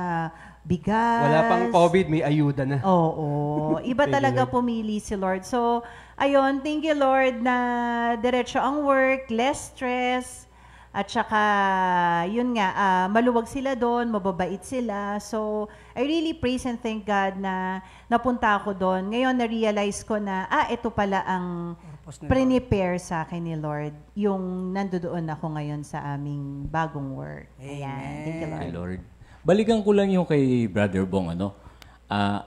bigas. Wala pang COVID, may ayuda na. Oo. Iba talaga pumili si Lord. So, ayun, thank you Lord na diretso ang work, less stress, at saka, yun nga, maluwag sila doon, mababait sila. So, I really praise and thank God na napunta ako doon. Ngayon, na-realize ko na, ito pala ang prepare sa akin ni Lord, yung nandoon ako ngayon sa aming bagong work. Ayan. Thank you, Lord. Hey, Lord. Balikan ko lang yung kay Brother Bong,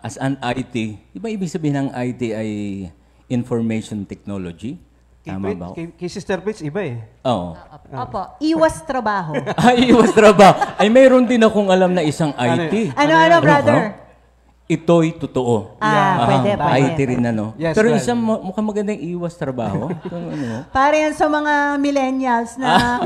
as an IT, di ba ibig sabihin ng IT ay information technology? Tama ba? Kay Sister Pitts, iba eh. Oo. Opo. Iwas trabaho. Iwas trabaho. Ay, mayroon din akong alam na isang IT. Ano, brother? Ito'y totoo. Pwede. IT rin Yes, pero isang mukhang magandang iwas trabaho. Para yan sa mga millennials na,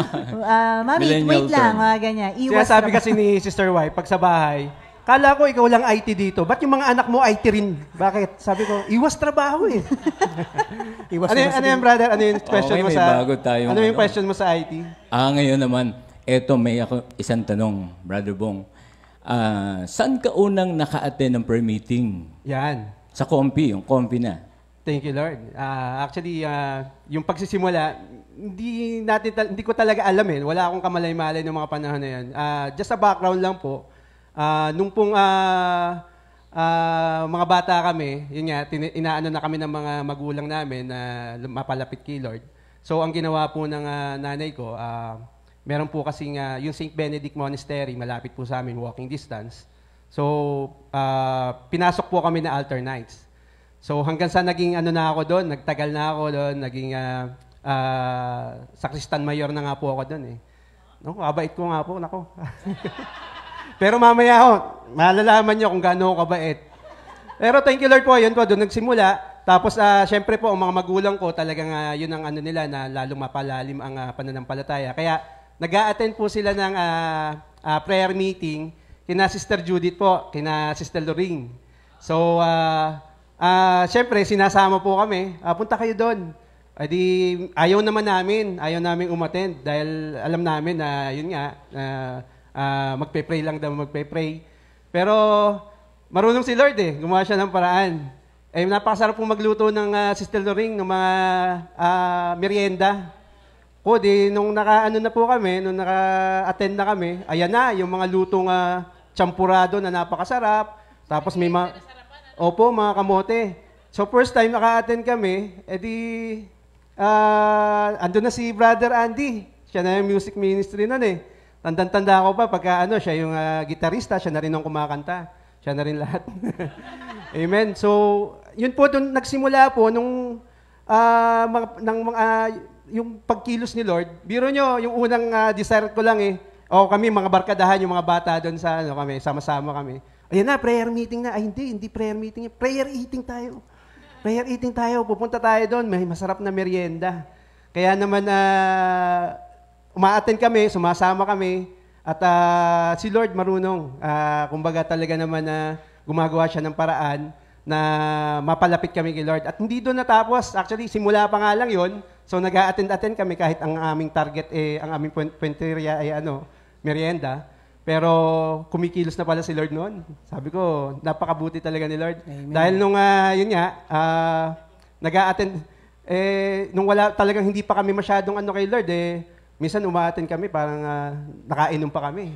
mami, wait lang, ganyan. Iwas Kaya sabi kasi ni Sister Y, pag sa bahay, kala ko ikaw lang IT dito. Ba't yung mga anak mo IT rin? Bakit? Sabi ko, iwas trabaho eh. Ano yan, brother? Ano yung question mo sa... Ano yung question mo sa IT? Ngayon naman, may isang tanong, Brother Bong. Saan ka unang naka-attend ng prayer meeting? Yan. Sa Compi, yung Compi na. Thank you, Lord. Actually, yung pagsisimula, hindi ko talaga alam eh. Wala akong kamalay-malay ng mga panahon na yan. Just a background lang po. Nung pong mga bata kami, yun nga, inaano na kami ng mga magulang namin na mapalapit kay Lord. So, ang ginawa po ng nanay ko, meron po kasing yung St. Benedict Monastery, malapit po sa amin, walking distance. So, pinasok po kami na altar nights. So, hanggang sa naging na ako doon, nagtagal na ako doon, naging sakristan mayor na nga po ako doon eh. No, kabait ko nga po, nako. Pero mamaya ho, malalaman nyo kung gaano ako kabait. Pero thank you Lord po, yun po, doon nagsimula. Tapos, syempre po, ang mga magulang ko, talagang yun ang nila na lalong mapalalim ang pananampalataya. Kaya, nag-a-attend po sila ng prayer meeting kina Sister Judith po, kina Sister Loring. So, Siyempre, sinasama po kami, punta kayo doon. Di, ayaw namin umattend dahil alam namin na yun nga, magpe-pray lang daw, magpe-pray. Pero marunong si Lord gumawa siya ng paraan. Napakasarap pong magluto ng Sister Loring ng mga merienda. Nung naka-ano na po kami, nung naka-attend na kami, ayan na, yung mga lutong champurado na napakasarap. Tapos may mga kamote. So first time naka-attend kami, andun na si Brother Andy. Siya na yung music ministry nun Tandang-tanda ko pa pagka siya yung gitarista, siya na rin ang kumakanta. Siya na rin lahat. Amen. So, yun po doon nagsimula po nung yung pagkilos ni Lord. Biro nyo, yung unang desire ko lang kami mga barkadahan, yung mga bata doon sa kami, sama-sama kami. Ayan na, prayer meeting na. Ay, hindi prayer meeting. Prayer eating tayo. Prayer eating tayo. Pupunta tayo doon. May masarap na merienda. Kaya naman, uma-attend kami, sumasama kami. At si Lord marunong. Kumbaga talaga naman gumagawa siya ng paraan na mapalapit kami kay Lord. At hindi doon natapos. Actually, simula pa nga lang yun. So, nag-attend kami kahit ang aming target, ang aming puenteria ay merienda. Pero kumikilos na pala si Lord noon. Sabi ko, napakabuti talaga ni Lord. Amen. Dahil nung, yun nga, nag-attend, nung wala talagang hindi pa kami masyadong kay Lord, minsan uma-attend kami, parang nakainom pa kami.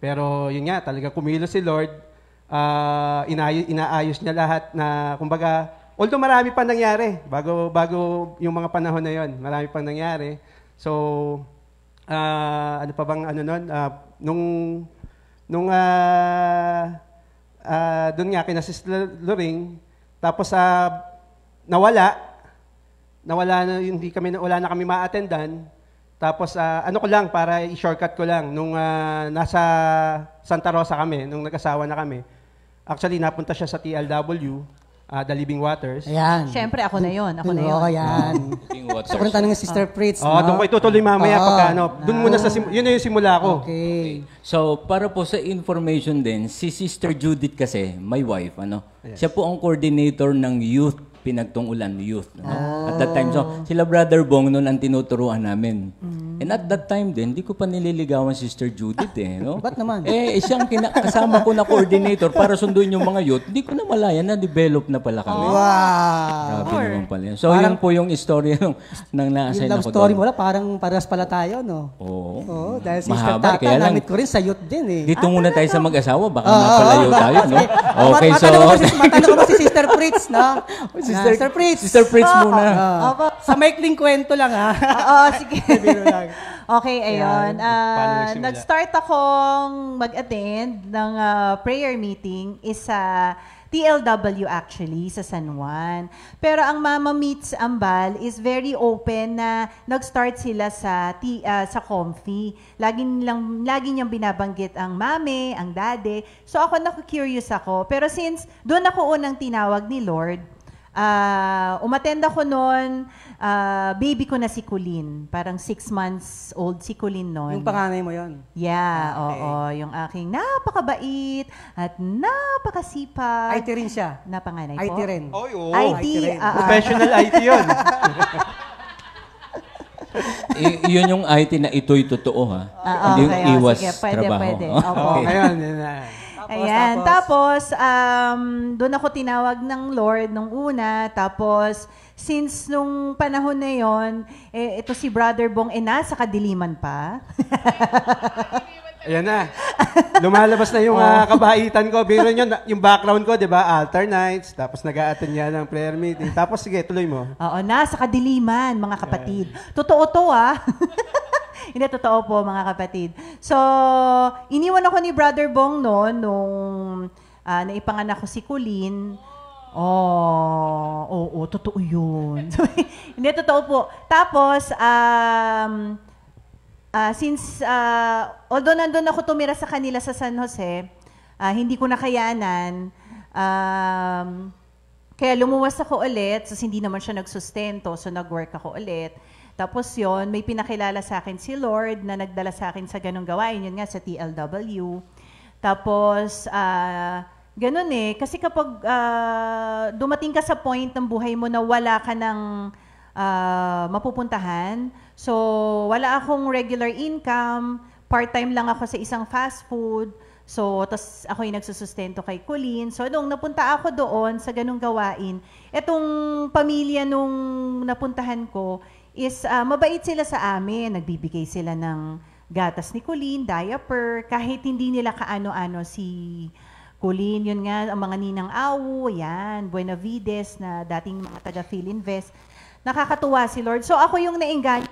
Pero yun nga, talaga kumilos si Lord, inaayos niya lahat na, kumbaga, although marami pa nangyari, bago yung mga panahon na yon, marami pang nangyari. So, ano pa bang nun, doon nga kina Sister Loring, tapos nawala na, wala na kami ma-attendan. Tapos ko lang, para i-shortcut ko lang, nung nasa Santa Rosa kami, nung nag-asawa na kami, actually napunta siya sa TLW, The Living Waters. Ayan. Siyempre, ako na yun. Ako na yun. Oo, yan. Gusto ko rin tanongin Sister Fritz, no? Doon ko itutuloy mamaya pagka, doon muna yun na yung simula ko. Okay. So, para po sa information din, si Sister Judith kasi, my wife, siya po ang coordinator ng youth, Pinagtungulan Youth. At that time, so, sila Brother Bong noon ang tinuturuan namin. And at that time din, hindi ko pa nililigawan si Sister Judith no? Ba't naman? Siyang kasama ko na coordinator para sunduin yung mga youth, hindi ko na malaya na-develop na pala kami. Wow! Grabe naman pala yun. So, yun po yung istorya ng na-assign yung love ako story doon. mo lang, parang paras pala tayo, no? Oo. Dahil si Mahaba, Sister kaya Tata, lang- namit ko rin sa youth din Dito muna tayo sa mag-asawa, baka mapalayo tayo, no? Okay, so... Matanong ko ba si Sister Fritz, no? Sister Fritz. Sister Fritz muna. Sa maikling kwento lang, ha? Oo, sige. Biro lang. Okay, ayun. Paano nagsimula? Nag-start akong mag-attend ng prayer meeting is sa TLW actually, sa San Juan. Pero ang Mama Meets Ambal is very open na nag-start sila sa Comfy. Lagi niyang binabanggit ang mame, ang dade. So ako naku-curious ako. Pero since doon ako unang tinawag ni Lord, umattend ako noon, baby ko na si Colleen. Parang 6 months old si Colleen noon. Yung panganay mo yon. Yeah, oo. Yung aking napakabait at napakasipag. IT rin siya. Na panganay po. IT rin. IT. rin. Professional IT yun. Yun yung IT na ito'y totoo, ha? Hindi yung okay, iwas sige, pwede, trabaho. pwede. Opo. Ngayon, Ayan. Tapos doon ako tinawag ng Lord nung una. Tapos, since nung panahon na yon, ito si Brother Bong, nasa kadiliman pa. Ayan na. Lumalabas na yung kabaitan ko. Biro nyo, yung background ko, di ba? Altar nights. Tapos nag-a-attend niya ng prayer meeting. Tapos, sige, tuloy mo. Oo, nasa kadiliman, mga kapatid. Totoo to, Hindi, totoo po, mga kapatid. So, iniwan ako ni Brother Bong noon nung naipanganak ko si Colleen. Oo, totoo yun. Hindi, totoo po. Tapos, since, although nandun ako tumira sa kanila sa San Jose, hindi ko nakayanan, kaya lumuwas ako ulit, so hindi naman siya nagsustento, so nag-work ako ulit. Tapos yon, may pinakilala sa akin si Lord na nagdala sa akin sa ganung gawain, yun nga sa TLW. Tapos, Ganun eh. Kasi kapag dumating ka sa point ng buhay mo na wala ka ng mapupuntahan, so wala akong regular income, part-time lang ako sa isang fast food, so tas ako yung nagsusustento kay Colleen. So nung napunta ako doon sa ganung gawain, etong pamilya nung napuntahan ko is mabait sila sa amin. Nagbibigay sila ng gatas ni Colleen, diaper, kahit hindi nila kaano-ano si Colleen. Yun nga, ang mga Ninang Awu, yan, Buenavides na dating mga taga-Philinvest. Nakakatuwa si Lord. So ako yung nainganyo.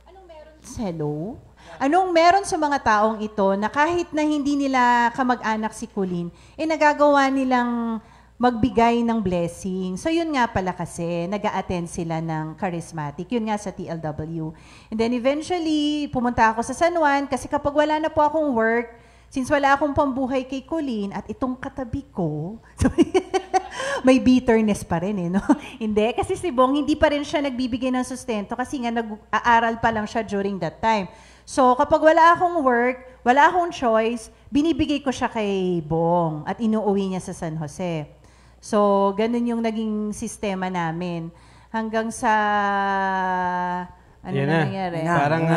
Anong meron sa hello? Anong meron sa mga taong ito na kahit na hindi nila kamag-anak si Colleen, nagagawa nilang magbigay ng blessing. So yun nga pala kasi, nag-a-attend sila ng charismatic. Yun nga sa TLW. And then eventually, pumunta ako sa San Juan kasi kapag wala na po akong work, since wala akong pambuhay kay Colleen at itong katabi ko, may bitterness pa rin no? Hindi, kasi si Bong, hindi pa rin siya nagbibigay ng sustento kasi nga nag-aaral pa lang siya during that time. So kapag wala akong work, wala akong choice, binibigay ko siya kay Bong at inuuwi niya sa San Jose. So, ganun yung naging sistema namin. Hanggang sa, ano na nangyari? Parang,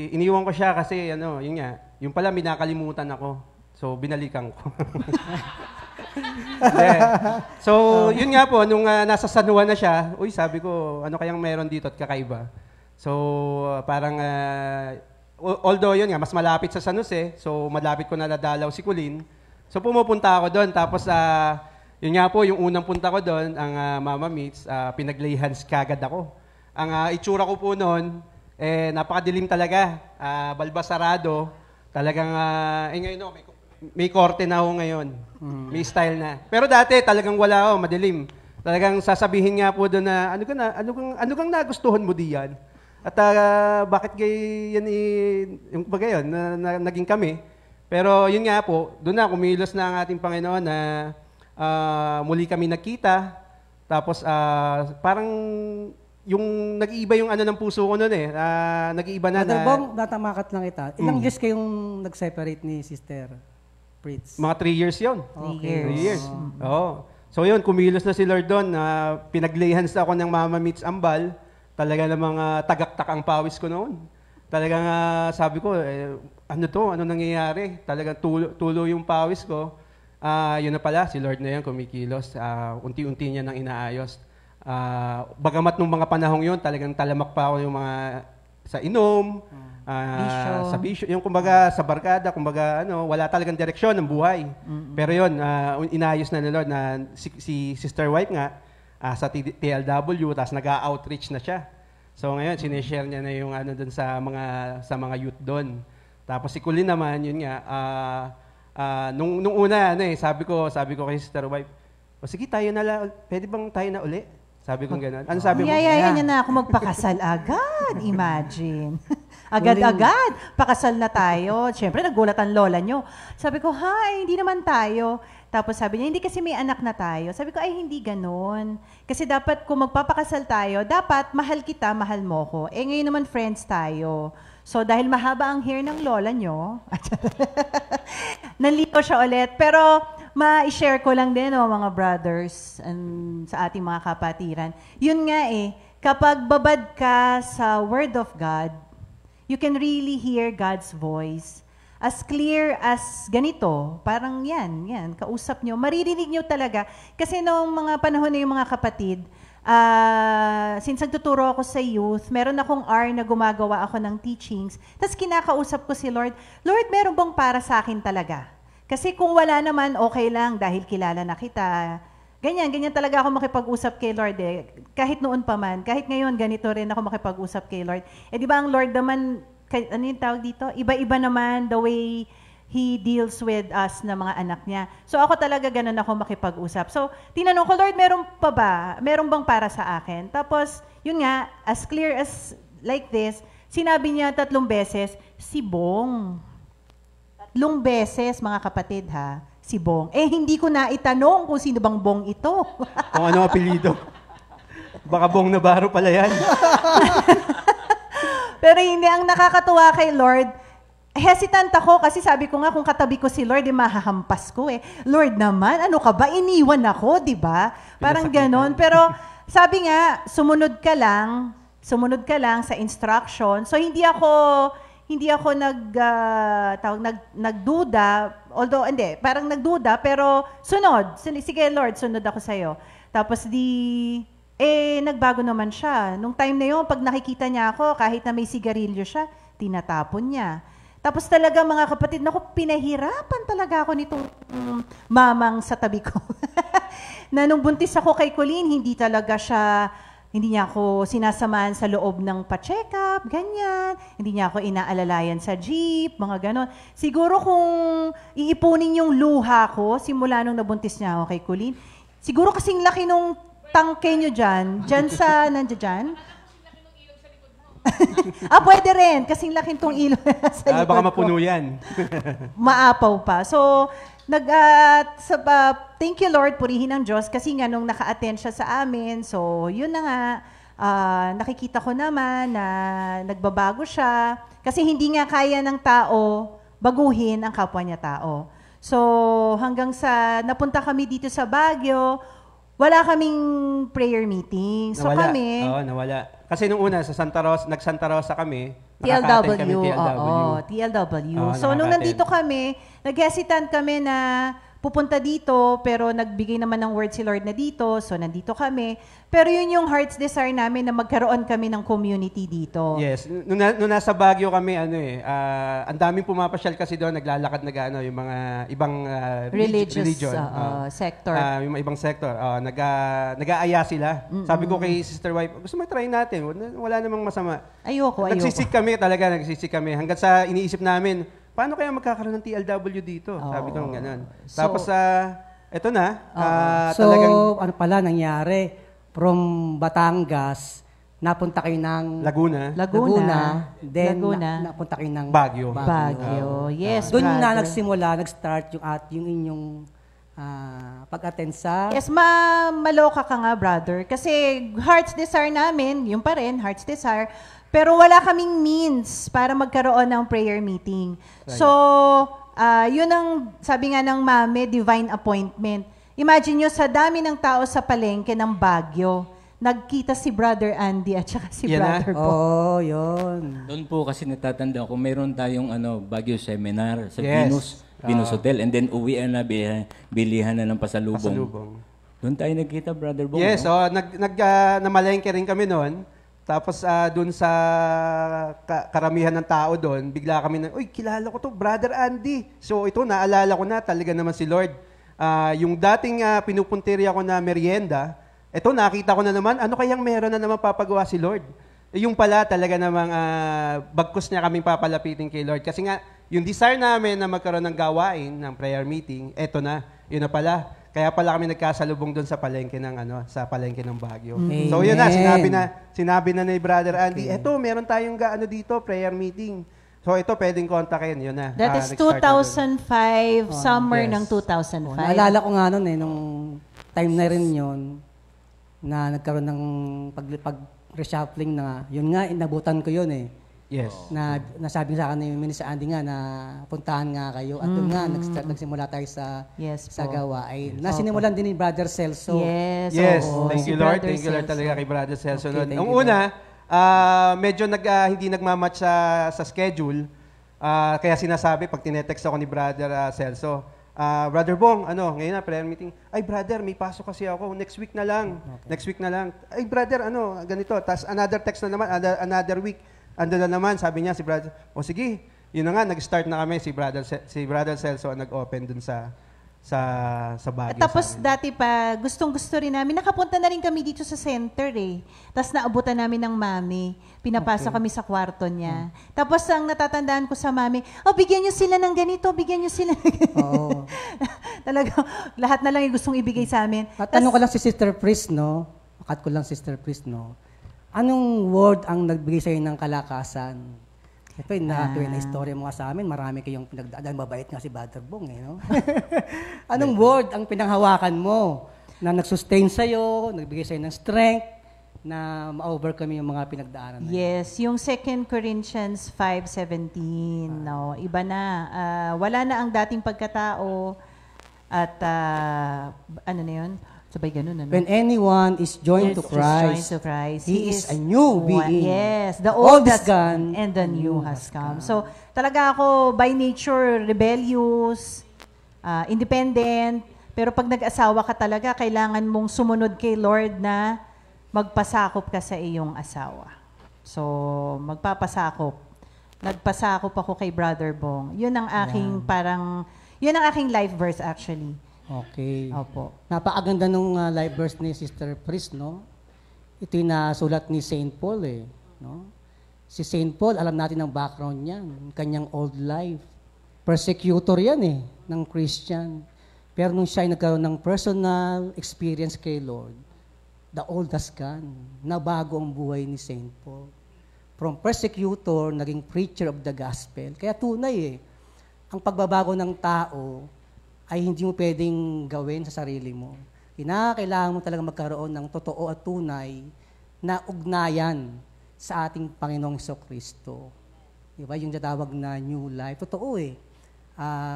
iniwan ko siya kasi, yun nga, yung pala, minakalimutan ako. So, binalikan ko. So, yun nga po, nung nasa San Juan na siya, sabi ko, ano kayang meron dito at kakaiba? So, parang, although yun nga, mas malapit sa San Jose, so malapit ko na nadalaw si Colleen. So pumupunta ako doon, tapos yun nga po, yung unang punta ko doon, ang Mama Meets, pinaglay hands kagad ako. Ang itsura ko po noon, napakadilim talaga, balbasarado, talagang, ngayon may korte na ako ngayon, may style na. Pero dati talagang wala ako, madilim. Talagang sasabihin nga po doon na, ano kang nagustuhan mo diyan? At bakit yan yung bagay yun, na naging kami? Pero yun nga po, doon na kumilos na ang ating Panginoon na muli kami nakita. Tapos parang yung nag-iiba yung ng puso ko noon nag-iiba na. Brother Bong, natamakat lang kita. Ilang years kayong nag-separate ni Sister Fritz? Mga 3 years yun. Okay. 3 years. Oo. So yun, kumilos na si Lord doon. Pinaglayhan sa ako ng Mama Meets Ambal. Talaga namang tagaktak ang pawis ko noon. Talagang sabi ko, ano nangyayari? Talagang tulo yung pawis ko. Yun na pala, si Lord na yan kumikilos. Unti-unti niya nang inaayos. Bagamat nung mga panahong yun, talagang talamak pa ako yung mga sa inom, sa bisyo. Yung kumbaga sa barkada, kumbaga wala talagang direksyon ng buhay. Pero yun, inayos na ni Lord na si Sister Wife nga, sa TLW, tapos nag-outreach na siya. So ngayon, sinishare niya na yung doon sa mga youth doon. Tapos si Colleen naman, yun nga, nung una, sabi ko kay Sister Wife, sige, tayo na lang, pwede bang tayo na uli? Sabi ko gano'n. Ano sabi mo? Yaya niya na ako magpakasal agad. Imagine. Agad-agad. Pakasal na tayo. Siyempre, nagulat ang lola nyo. Sabi ko, hindi naman tayo. Tapos sabi niya, hindi kasi may anak na tayo. Sabi ko, hindi ganon. Kasi dapat kung magpapakasal tayo, dapat mahal kita, mahal mo ko. Ngayon naman friends tayo. So dahil mahaba ang hair ng lola nyo, nalito siya ulit. Pero ma-share ko lang din, mga brothers sa ating mga kapatiran. Yun nga kapag babad ka sa Word of God, you can really hear God's voice. As clear as ganito, parang yan, kausap nyo, maririnig nyo talaga. Kasi noong mga panahon na yung mga kapatid, since nagtuturo ako sa youth, meron akong hour na gumagawa ako ng teachings, tapos kinakausap ko si Lord, Lord, meron bang para sa akin talaga? Kasi kung wala naman, okay lang, dahil kilala na kita. Ganyan talaga ako makipag-usap kay Lord Kahit noon pa man, kahit ngayon, ganito rin ako makipag-usap kay Lord. Di ba ang Lord naman, ano yung tawag dito? Iba-iba naman the way He deals with us na mga anak niya. So ako talaga ganun ako makipag-usap. So tinanong ko, Lord, meron pa ba? Meron bang para sa akin? Tapos, yun nga, as clear as like this, sinabi niya 3 beses, si Bong. 3 beses, mga kapatid si Bong. Hindi ko na itanong kung sino bang Bong ito. Kung ano apelido. Baka Bong Navarro pala yan. Pero hindi, ang nakakatuwa kay Lord, hesitant ako kasi sabi ko nga kung katabi ko si Lord, mahahampas ko eh. Lord naman, ano ka ba? Iniwan ako, di ba? Parang ganon. Pero sabi nga, sumunod ka lang sa instruction. So hindi ako nagduda, although hindi, parang nagduda, pero sunod. Sige Lord, sunod ako sa'yo. Tapos nagbago naman siya. Nung time na yun, pag nakikita niya ako, kahit na may sigarilyo siya, tinatapon niya. Tapos talaga mga kapatid, naku, pinahirapan talaga ako nitong mamang sa tabi ko. Na nung buntis ako kay Colleen, hindi niya ako sinasamahan sa loob ng pa-check up, ganyan. Hindi niya ako inaalalayan sa jeep, mga ganon. Siguro kung iipunin yung luha ko, simula nung nabuntis niya ako kay Colleen, siguro kasing laki nung tangke nyo dyan nandiyan? Pwede rin. Kasing laking tong ilo sa likod baka mapuno yan. Maapaw pa. So, thank you Lord, purihin ng Diyos kasi nga nung naka-attend siya sa amin, so yun na nga, nakikita ko naman na nagbabago siya kasi hindi nga kaya ng tao baguhin ang kapwa niya tao. So, hanggang sa napunta kami dito sa Baguio, wala kaming prayer meeting. So nawala. kami... Oo, nawala. Kasi nung una, nag-Santa Rosa kami. TLW. So, nung nandito kami, nag-hesitant kami na pupunta dito, pero nagbigay naman ng word si Lord na dito. So, nandito kami. Pero yun yung heart's desire namin na magkaroon kami ng community dito. Yes. Nung nasa Baguio kami, ang daming pumapasyal kasi doon, naglalakad yung mga ibang religion. Sector. Yung mga ibang sector. Nag-aaya sila. Sabi ko kay Sister Wife, gusto mo try natin. Wala namang masama. Ayoko. Nagsisik kami. Hanggang sa iniisip namin, paano kaya magkakaroon ng TLW dito? Sabi ko gano'n. Tapos, eto na. So, talagang ano pala nangyari? From Batangas, napunta kayo ng Laguna. Then, napunta kayo ng Baguio. Yes, doon na brother. nag-start yung inyong pag-attend sa... Yes, maloka ka nga, brother. Kasi heart's desire namin, yung pa rin, heart's desire, pero wala kaming means para magkaroon ng prayer meeting. Right. So, yun ang sabi nga ng mame, divine appointment. Imagine nyo, sa dami ng tao sa palengke ng Baguio, nagkita si Brother Andy at saka si Brother Bo. Yun. Doon po kasi natatanda ko, mayroon tayong Baguio seminar sa Yes. Venus Hotel. And then uwian na, bilihan na ng pasalubong. Doon tayo nagkita, Brother Bong. Yes, namalengke rin kami noon. Tapos doon sa karamihan ng tao doon, bigla kami uy, kilala ko to, Brother Andy. So ito, naalala ko na, talaga naman si Lord. Yung dating pinupuntirya ko na merienda, ito, nakita ko na naman, ano kayang meron na naman papagawa si Lord? Yung pala, talaga namang bagkus niya kaming papalapitin kay Lord. Kasi nga, yung desire namin na magkaroon ng gawain, ng prayer meeting, eto na, yun na pala. Kaya pala kami nagkasalubong doon sa palengke ng Baguio. Amen. So yun na, sinabi na ni Brother Andy, eto, meron tayong dito, prayer meeting. So ito, pwedeng kontakin, yun na. That is 2005, summer ng 2005. Naalala ko nga nun nung time na rin yun, na nagkaroon ng pag-reshuffling na, yun nga, inabutan ko yun eh. Yes. Na nasabi sa akin ni Minister Andy nga na puntahan nga kayo. At doon nga, nagsimula tayo sa gawain. Nasinimulan din ni Brother Celso. Yes. Thank you, Lord. Thank you, Lord, talaga kay Brother Celso. Okay, Ang una, medyo hindi nagmamatch sa schedule. Kaya sinasabi, pag tinetext ako ni Brother Celso, Brother Bong, ngayon na, prayer meeting. Ay, brother, may pasok kasi ako. Next week na lang. Ay, brother, ganito. Tapos another text na naman, another week. Ando na naman, sabi niya si brother, sige, yun na nga, nag-start na kami, si brother Celso nag-open dun sa Baguio. Tapos dati pa, gustong-gusto rin namin, nakapunta na rin kami dito sa center eh. Tapos naabutan namin ng mami, pinapasa kami sa kwarto niya. Tapos ang natatandaan ko sa mami, bigyan niyo sila ng ganito, bigyan niyo sila ng ganito. Talaga, lahat na lang yung gustong ibigay sa amin. At tanong ko lang si Sister Priest, no? Akat ko lang Sister Priest, no? Anong word ang nagbigay sa'yo ng kalakasan? Ito yung na istorya mo nga sa amin. Marami kayong pinagdadaan. Mabait nga si Brother Bong, eh, no? Anong word ang pinanghawakan mo na nag-sustain sa'yo, nagbigay sa'yo ng strength na ma-overcome yung mga pinagdaanan na yun. Yes, yung 2 Corinthians 5:17, no, iba na. Wala na ang dating pagkatao at ano na yun? Sabay ganun, ano? When anyone is joined to Yes, Christ, joined to Christ, he is a new being. Yes, the All old is has gone, and the new has come. So, talaga ako by nature rebellious, independent, pero pag nag-asawa ka talaga, kailangan mong sumunod kay Lord na magpasakop ka sa iyong asawa. So, magpapasakop. Nagpasakop ako kay Brother Bong. Yun ang aking yun ang aking life verse actually. Okay. Opo. Napakaganda nung life verse ni Sister Pris, no? Ito yung nasulat ni Saint Paul, eh. No? Si Saint Paul, alam natin ang background niya, kanyang old life. Persecutor yan, eh, ng Christian. Pero nung siya ay nagkaroon ng personal experience kay Lord, the old has gone. Nabago ang buhay ni Saint Paul. From persecutor, naging preacher of the gospel. Kaya tunay, eh. Ang pagbabago ng tao ay hindi mo pwedeng gawin sa sarili mo. Kailangan mo talaga magkaroon ng totoo at tunay na ugnayan sa ating Panginoong Jesucristo. Diba? Yung tatawag na new life. Totoo eh.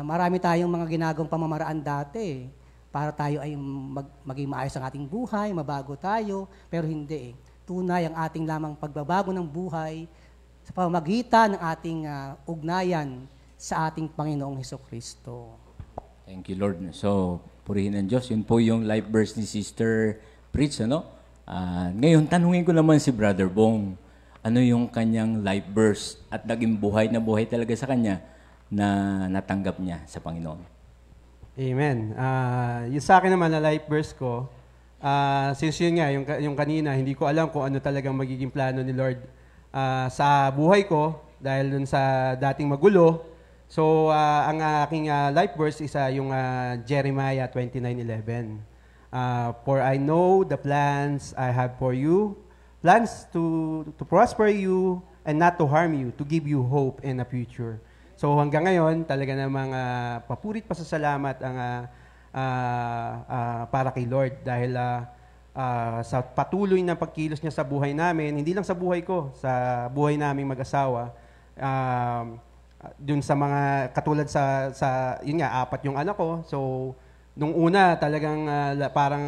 Marami tayong mga ginagawang pamamaraan dati para tayo ay maging maayos ang ating buhay, mabago tayo, pero hindi eh. Tunay ang ating lamang pagbabago ng buhay sa pamamagitan ng ating ugnayan sa ating Panginoong Jesucristo. Thank you, Lord. So, purihin ng Diyos. Yun po yung life verse ni Sister Pritz, ano? Ngayon, tanungin ko naman si Brother Bong, ano yung kanyang life verse at naging buhay na buhay talaga sa kanya na natanggap niya sa Panginoon? Amen. Yung sa akin naman na life verse ko, since yun nga, yung kanina, hindi ko alam kung ano talagang magiging plano ni Lord sa buhay ko dahil dun sa dating magulo. So, ang aking life verse is yung Jeremiah 29:11. For I know the plans I have for you, plans to prosper you and not to harm you, to give you hope and a future. So, hanggang ngayon, talaga namang papurit pa sa salamat ang para kay Lord dahil sa patuloy na pagkilos niya sa buhay namin, hindi lang sa buhay ko, sa buhay naming mag-asawa, dun sa mga katulad sa yun nga 4 yung anak ko. So nung una talagang parang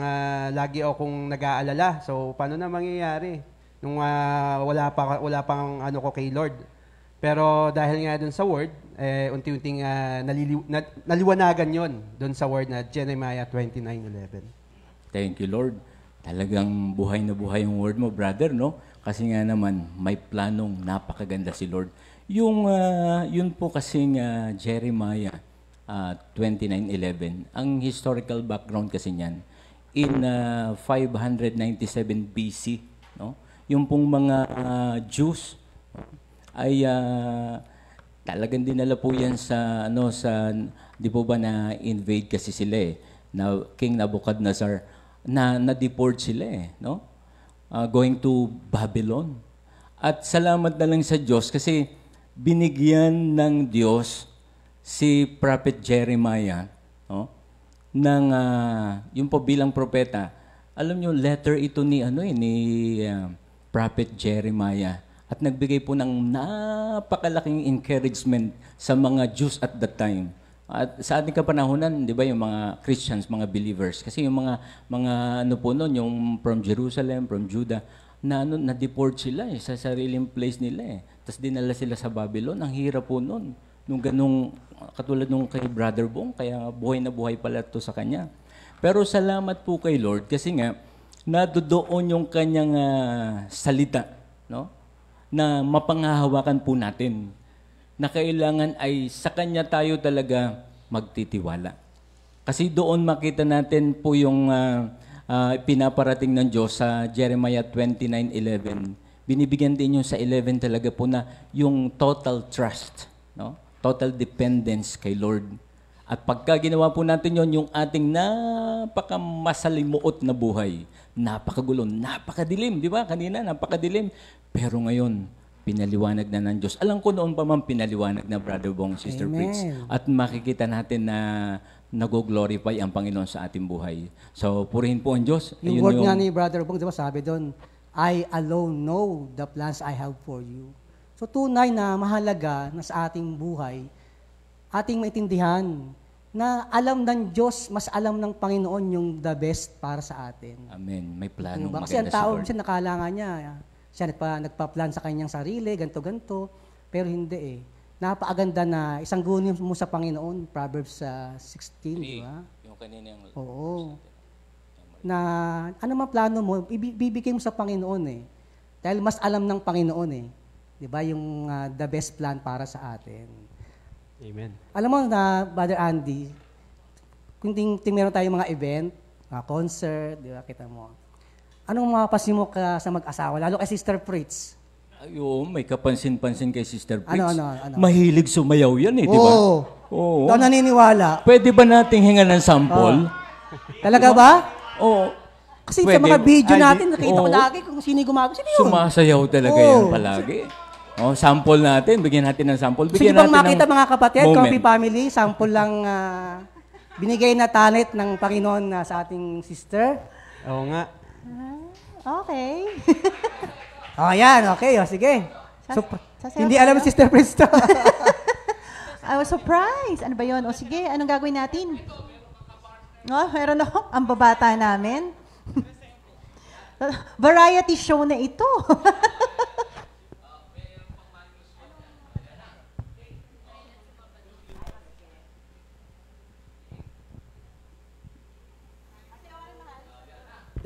lagi akong nag-aalala. So paano na mangyayari nung wala pang ano ko kay Lord. Pero dahil nga dun sa word unti-unting naliwanagan yon dun sa word na Jeremiah 29:11. Thank you, Lord. Talagang buhay na buhay yung word mo, brother, no? Kasi nga naman may planong napakaganda si Lord. Yun po kasing Jeremiah 29:11, ang historical background kasi niyan, in 597 BC, no? Yung pong mga Jews ay talagang dinala po yan sa, di po ba na-invade kasi sila eh, na King Nebuchadnezzar, na-deport sila eh, no? Going to Babylon. At salamat na lang sa Diyos kasi binigyan ng Diyos si Prophet Jeremiah, no? Yung po bilang propeta. Alam niyo, letter ito ni Prophet Jeremiah at nagbigay po ng napakalaking encouragement sa mga Jews at that time. At sa ating kapanahonan, 'di ba, yung mga Christians, mga believers, kasi yung mga ano po noon, yung from Jerusalem, from Judah, na-deport sila sa sariling place nila eh. Tapos dinala sila sa Babylon. Ang hirap po noon. Nung ganung, katulad nung kay Brother Bong, kaya buhay na buhay pala ito sa kanya. Pero salamat po kay Lord kasi nga, nadodoon yung kanyang salita, no? Na mapanghahawakan po natin. Na kailangan ay sa kanya tayo talaga magtitiwala. Kasi doon makita natin po yung pinaparating ng Diyos sa Jeremiah 29:11. Binibigyan din yung sa 11 talaga po na yung total trust, no? Total dependence kay Lord. At pagka ginawa po natin yon, yung ating napakamasalimuot na buhay, napakagulo, napakadilim, di ba? Kanina, napakadilim. Pero ngayon, pinaliwanag na ng Diyos. Alam ko noon pa man pinaliwanag na Brother Bong, Sister Pritz. At makikita natin na nag-glorify ang Panginoon sa ating buhay. So, purihin po ang Diyos. Yung word nga ni Brother Bong, di ba, sabi doon, I alone know the plans I have for you. So tunay na mahalaga na sa ating buhay, ating maintindihan na alam ng Diyos, mas alam ng Panginoon yung the best para sa atin. Amen. May plano Diba? maganda Kasi ang tao, si Lord. siya nakala nga niya, siya nagpa-plan sa kanyang sarili, ganto-ganto, pero hindi eh. Napakaganda na isang gunin mo sa Panginoon, Proverbs 16, di ba? Yung kanina yung... Oo. Na ano man plano mo, ibibigay mo sa Panginoon eh. Dahil mas alam ng Panginoon eh. Di ba? Yung the best plan para sa atin. Amen. Alam mo na, Brother Andy, kung meron tayong mga event, mga concert, di ba, kita mo. Anong mapapansin mo ka sa mag-asawa? Lalo kay Sister Fritz. Ay, oo, may kapansin-pansin kay Sister Fritz. Ano? Mahilig sumayaw yan eh, di ba? Oo. Ikaw naniniwala. Pwede ba nating hingan ng sample? Talaga ba? Oo. Kasi Pwede. sa mga video Ay, natin, nakita ko oo. lagi kung sino yung gumagawa. Sino yun? Sumasayaw talaga Oo. yan palagi. Oh, sample natin. Bigyan natin ng sample. Sige Bigyan bang natin makita ng mga kapatid, moment. Coffee Family, sample lang binigay na talent ng Panginoon sa ating sister. Oo nga. Okay. Oh, yan. Okay, sige. Sasayaw Hindi alam tayo? Sister Fritz to. I was surprised. Ano ba yun? O sige, anong gagawin natin? Oh, meron ako. Ang babata namin. Variety show na ito.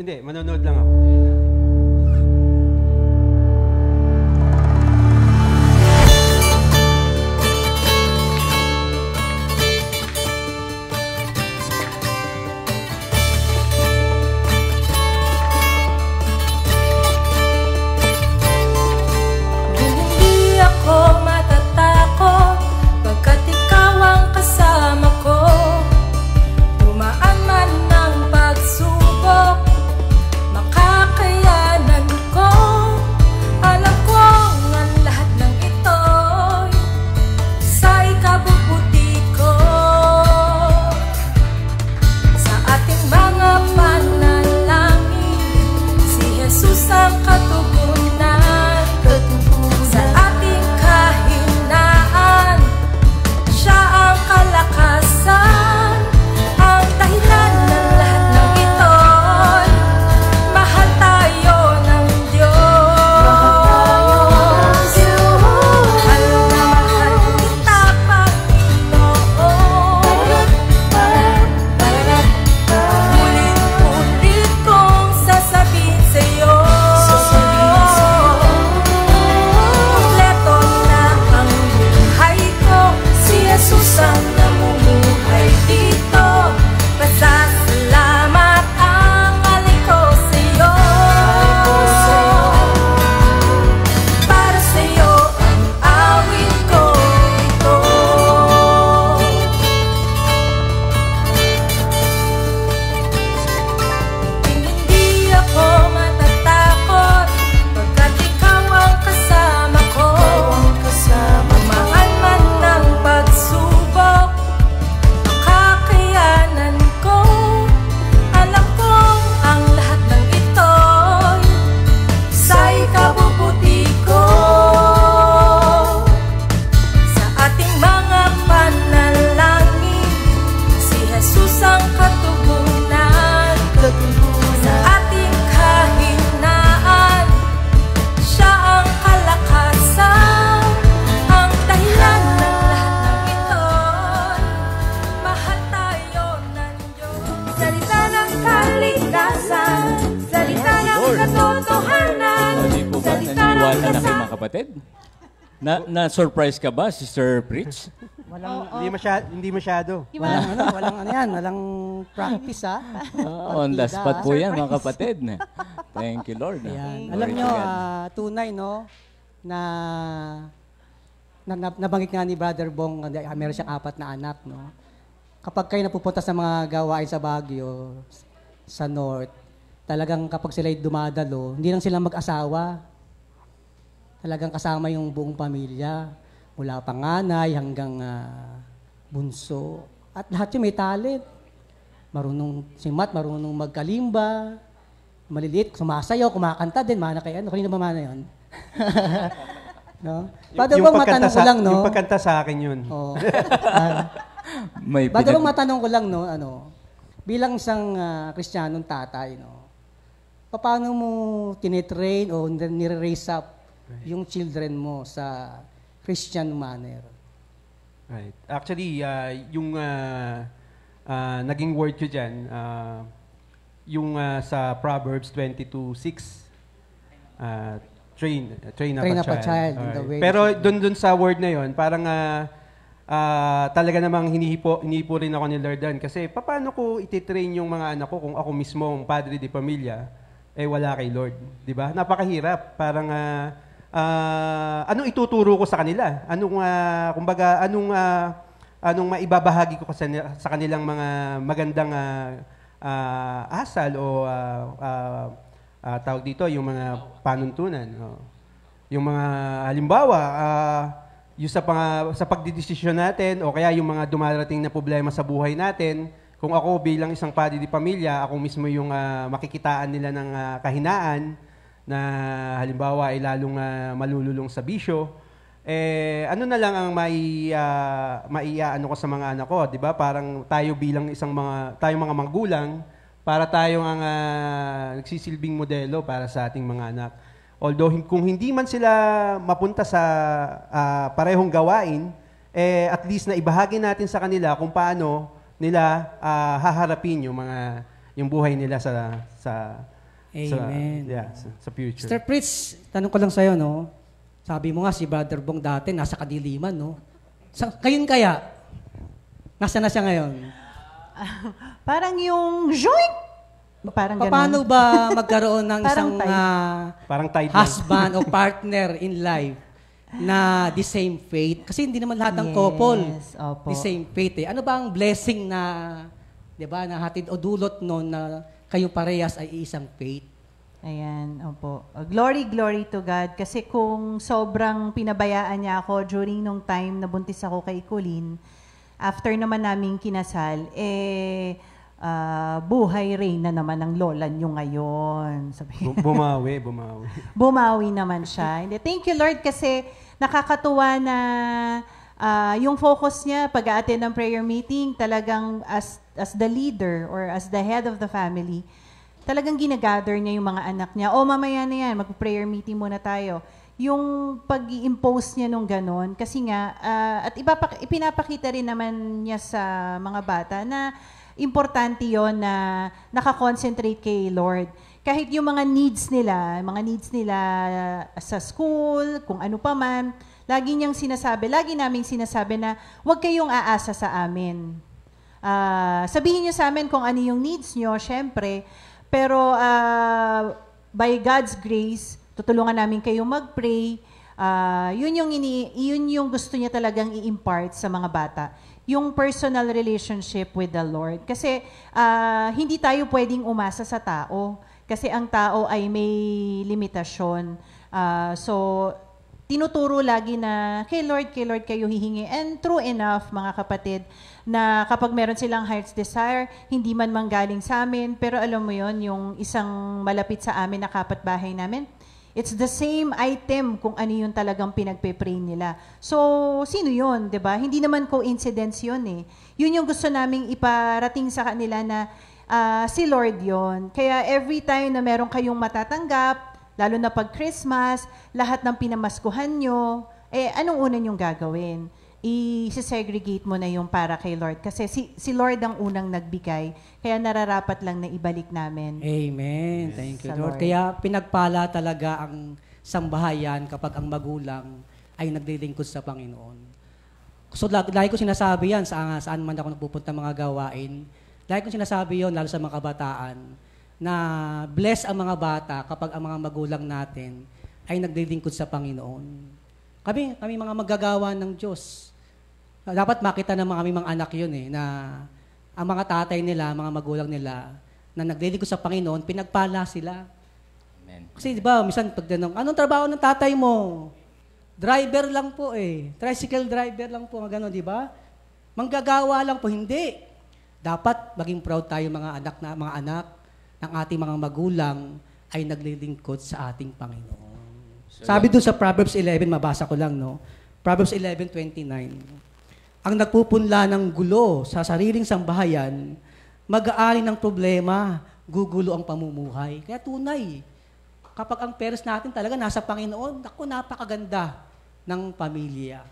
Hindi, manonood lang ako. Hindi ako matatakot pagkat ikaw ang kasama ko. Dumaan man ng pagsubok, makakayanan ko. Alam kong ang lahat ng ito'y sa ikabubuti ko. Sa ating mga panalangin, si Jesus ang katugunan. Sa ating kahinaan, siya ang kalakasan. Ang dahilan ng lahat ng ito'y mahal tayo ng Diyos. Mahal na mahal kita, Panginoon. Ulit-ulit kong sasabihin sa'yo, kompleto na ang buhay ko. Si Jesus ang namumuhay dito. Pasasalamat ang alay ko sa'yo. Para sa'yo ang awit ko ito. Hindi ako matatakot pagkat ikaw ang kasama ko. Mahal man ng pagsubok, makakayanan ko. Alam kong ang lahat ng ito'y sa ikabubuti ko. Sa ating mga panalangin, si Jesus ang katugunan. Sa ating kahinaan, siya ang kalakasan. Ang dahilan ng lahat ng ito'y mahal tayo ng Diyos. Salita ng kaligtasan, salita ng katotohanan, Hindi po ba salita ng naniniwala na kayo kasama. mga kapatid? Na-surprise ka ba, Sister Fritz? Hindi masyado. Walang practice On the spot po yan, mga kapatid. Thank you, Lord. Yan. Glory Alam to nyo, God. tunay, no, na nabanggit nga ni Brother Bong, meron siyang 4 na anak, no. Kapag kayo napupunta sa mga gawain sa Baguio, sa North, talagang kapag sila'y dumadalo, hindi lang sila mag-asawa. Talagang kasama yung buong pamilya. Mula panganay hanggang bunso. At lahat yun may talent. Si Matt marunong magkalimba, maliliit, sumasayaw, kumakanta din, mana kay ano, kanina ba mana yun? No? Bado bang matanong ko lang, no? Yung pagkanta sa akin yun. Oo. May Bado bang matanong ko lang, no? Bilang isang Kristiyanong tatay, no? Paano mo tinitrain o nire-raise up yung children mo sa Christian manner? Right. Actually, yung naging word ko dyan, yung sa Proverbs 22:6, train up a child in the way. Pero dun sa word na yon, parang talaga namang hinihipo rin ako ni Lord dan. Kasi paano ko ititrain yung mga anak ko kung ako mismo ang padre de pamilya, wala kay Lord. Di ba? Napakahirap. Parang anong ituturo ko sa kanila? Anong maibabahagi ko sa kanilang mga magandang asal o tawag dito, yung mga panuntunan. Yung mga halimbawa, yung sa pagdidesisyon natin o kaya yung mga dumarating na problema sa buhay natin, kung ako bilang isang padre de pamilya, ako mismo yung makikitaan nila ng kahinaan na halimbawa ay lalong malululong sa bisyo, ano na lang ang maiaano ko sa mga anak ko, 'di ba? Parang tayo bilang tayong mga magulang, para tayo ang nagsisilbing modelo para sa ating mga anak. Although kung hindi man sila mapunta sa parehong gawain, at least na ibahagi natin sa kanila kung paano nila haharapin yung buhay nila sa Amen. sa future. Mr. Pritz, tanong ko lang sa'yo, no? Sabi mo nga, si Brother Bong dati, nasa kadiliman, no? Ngayon kaya? Nasaan na siya ngayon? Parang yung joint. Parang ganun. Paano ba magkaroon ng isang parang husband o partner in life na the same faith? Kasi hindi naman lahat ng couple the same faith. Ano ba ang blessing na, 'di ba, na hatid o dulot noon na kayo parehas ay isang faith? Ayan, opo. Glory to God. Kasi kung sobrang pinabayaan niya ako during nung time na buntis ako kay Colleen, after naman naming kinasal, buhay rin na naman ang lola niyo ngayon. Bumawi. Bumawi naman siya. Thank you, Lord, kasi nakakatuwa na yung focus niya pag-a-attend ng prayer meeting, talagang as the leader or as the head of the family, talagang ginagather niya yung mga anak niya. Mamaya na yan, mag-prayer meeting muna tayo. Yung pag-i-impose niya nung ganon, kasi nga, at ipinapakita rin naman niya sa mga bata na importante yon na nakakonsentrate kay Lord. Kahit yung mga needs nila sa school, kung ano pa man, lagi naming sinasabi na huwag kayong aasa sa amin. Sabihin niyo sa amin kung ano yung needs niyo, syempre, pero by God's grace, tutulungan namin kayong mag-pray. Yun yung gusto niya talagang i-impart sa mga bata. Yung personal relationship with the Lord. Kasi hindi tayo pwedeng umasa sa tao. Kasi ang tao ay may limitasyon. So, tinuturo lagi na kay Lord kayo hihingi. And true enough, mga kapatid, na kapag meron silang heart's desire, hindi man manggaling sa amin, pero alam mo yon, yung isang malapit sa amin na kapitbahay namin, it's the same item kung ano yung talagang pinagpe-pray nila. So, sino yun, 'di ba? Hindi naman coincidence yun eh. Yun yung gusto naming iparating sa kanila na si Lord yon. Kaya every time na meron kayong matatanggap, lalo na pag Christmas, lahat ng pinamaskuhan nyo, anong una nyong gagawin? I-segregate mo na yung para kay Lord. Kasi si Lord ang unang nagbigay, kaya nararapat lang na ibalik namin. Amen. Thank you, Lord. Kaya pinagpala talaga ang sambahayan kapag ang magulang ay naglilingkod sa Panginoon. So, lagi ko sinasabi yan, saan man ako nagpupunta mga gawain, lagi ko sinasabi yon lalo sa mga kabataan, na bless ang mga bata kapag ang mga magulang natin ay naglilingkod sa Panginoon. Kami mga magagawa ng Diyos. Dapat makita ng mga anak yun na ang mga tatay nila, mga magulang nila, na naglilingkod sa Panginoon, pinagpala sila. Amen. Kasi di ba, minsan pag tanong, anong trabaho ng tatay mo? Driver lang po Tricycle driver lang po, gano'n, di ba? Manggagawa lang po, hindi. Dapat maging proud tayo mga anak ng ating mga magulang ay naglilingkod sa ating Panginoon. Sabi doon sa Proverbs 11, mabasa ko lang, no? Proverbs 11:29. Ang nagpupunla ng gulo sa sariling sambahayan, mag-aari ng problema, gugulo ang pamumuhay. Kaya tunay, kapag ang parents natin talaga nasa Panginoon, naku, napakaganda ng pamilya.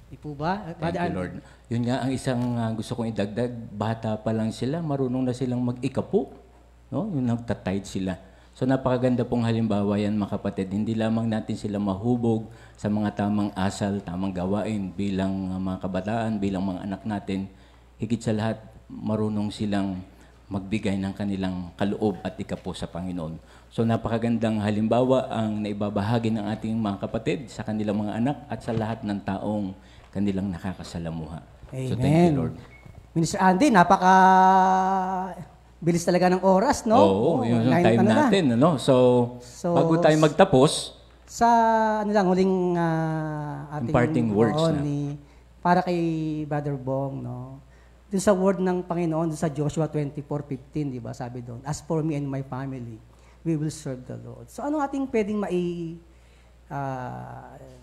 Di po ba? Thank you, Lord. Yun nga, ang isang gusto kong idagdag, bata pa lang sila, marunong na silang mag-ikapo. No? Yung nagtatide sila. So napakaganda pong halimbawa yan, mga kapatid. Hindi lamang natin sila mahubog sa mga tamang asal, tamang gawain bilang mga kabataan, bilang mga anak natin. Higit sa lahat, marunong silang magbigay ng kanilang kaloob at ikapo sa Panginoon. So napakagandang halimbawa ang naibabahagi ng ating mga kapatid sa kanilang mga anak at sa lahat ng taong kanilang nakakasalamuha. Amen. So thank you, Lord. Minister Andy, bilis talaga ng oras, no? Oo, yung time natin, ano? So, bago tayo magtapos, sa huling ating parting words na. Para kay Brother Bong, no? Dun sa word ng Panginoon, dun sa Joshua 24:15, di ba? Sabi doon, as for me and my family, we will serve the Lord. So, ano ating pwedeng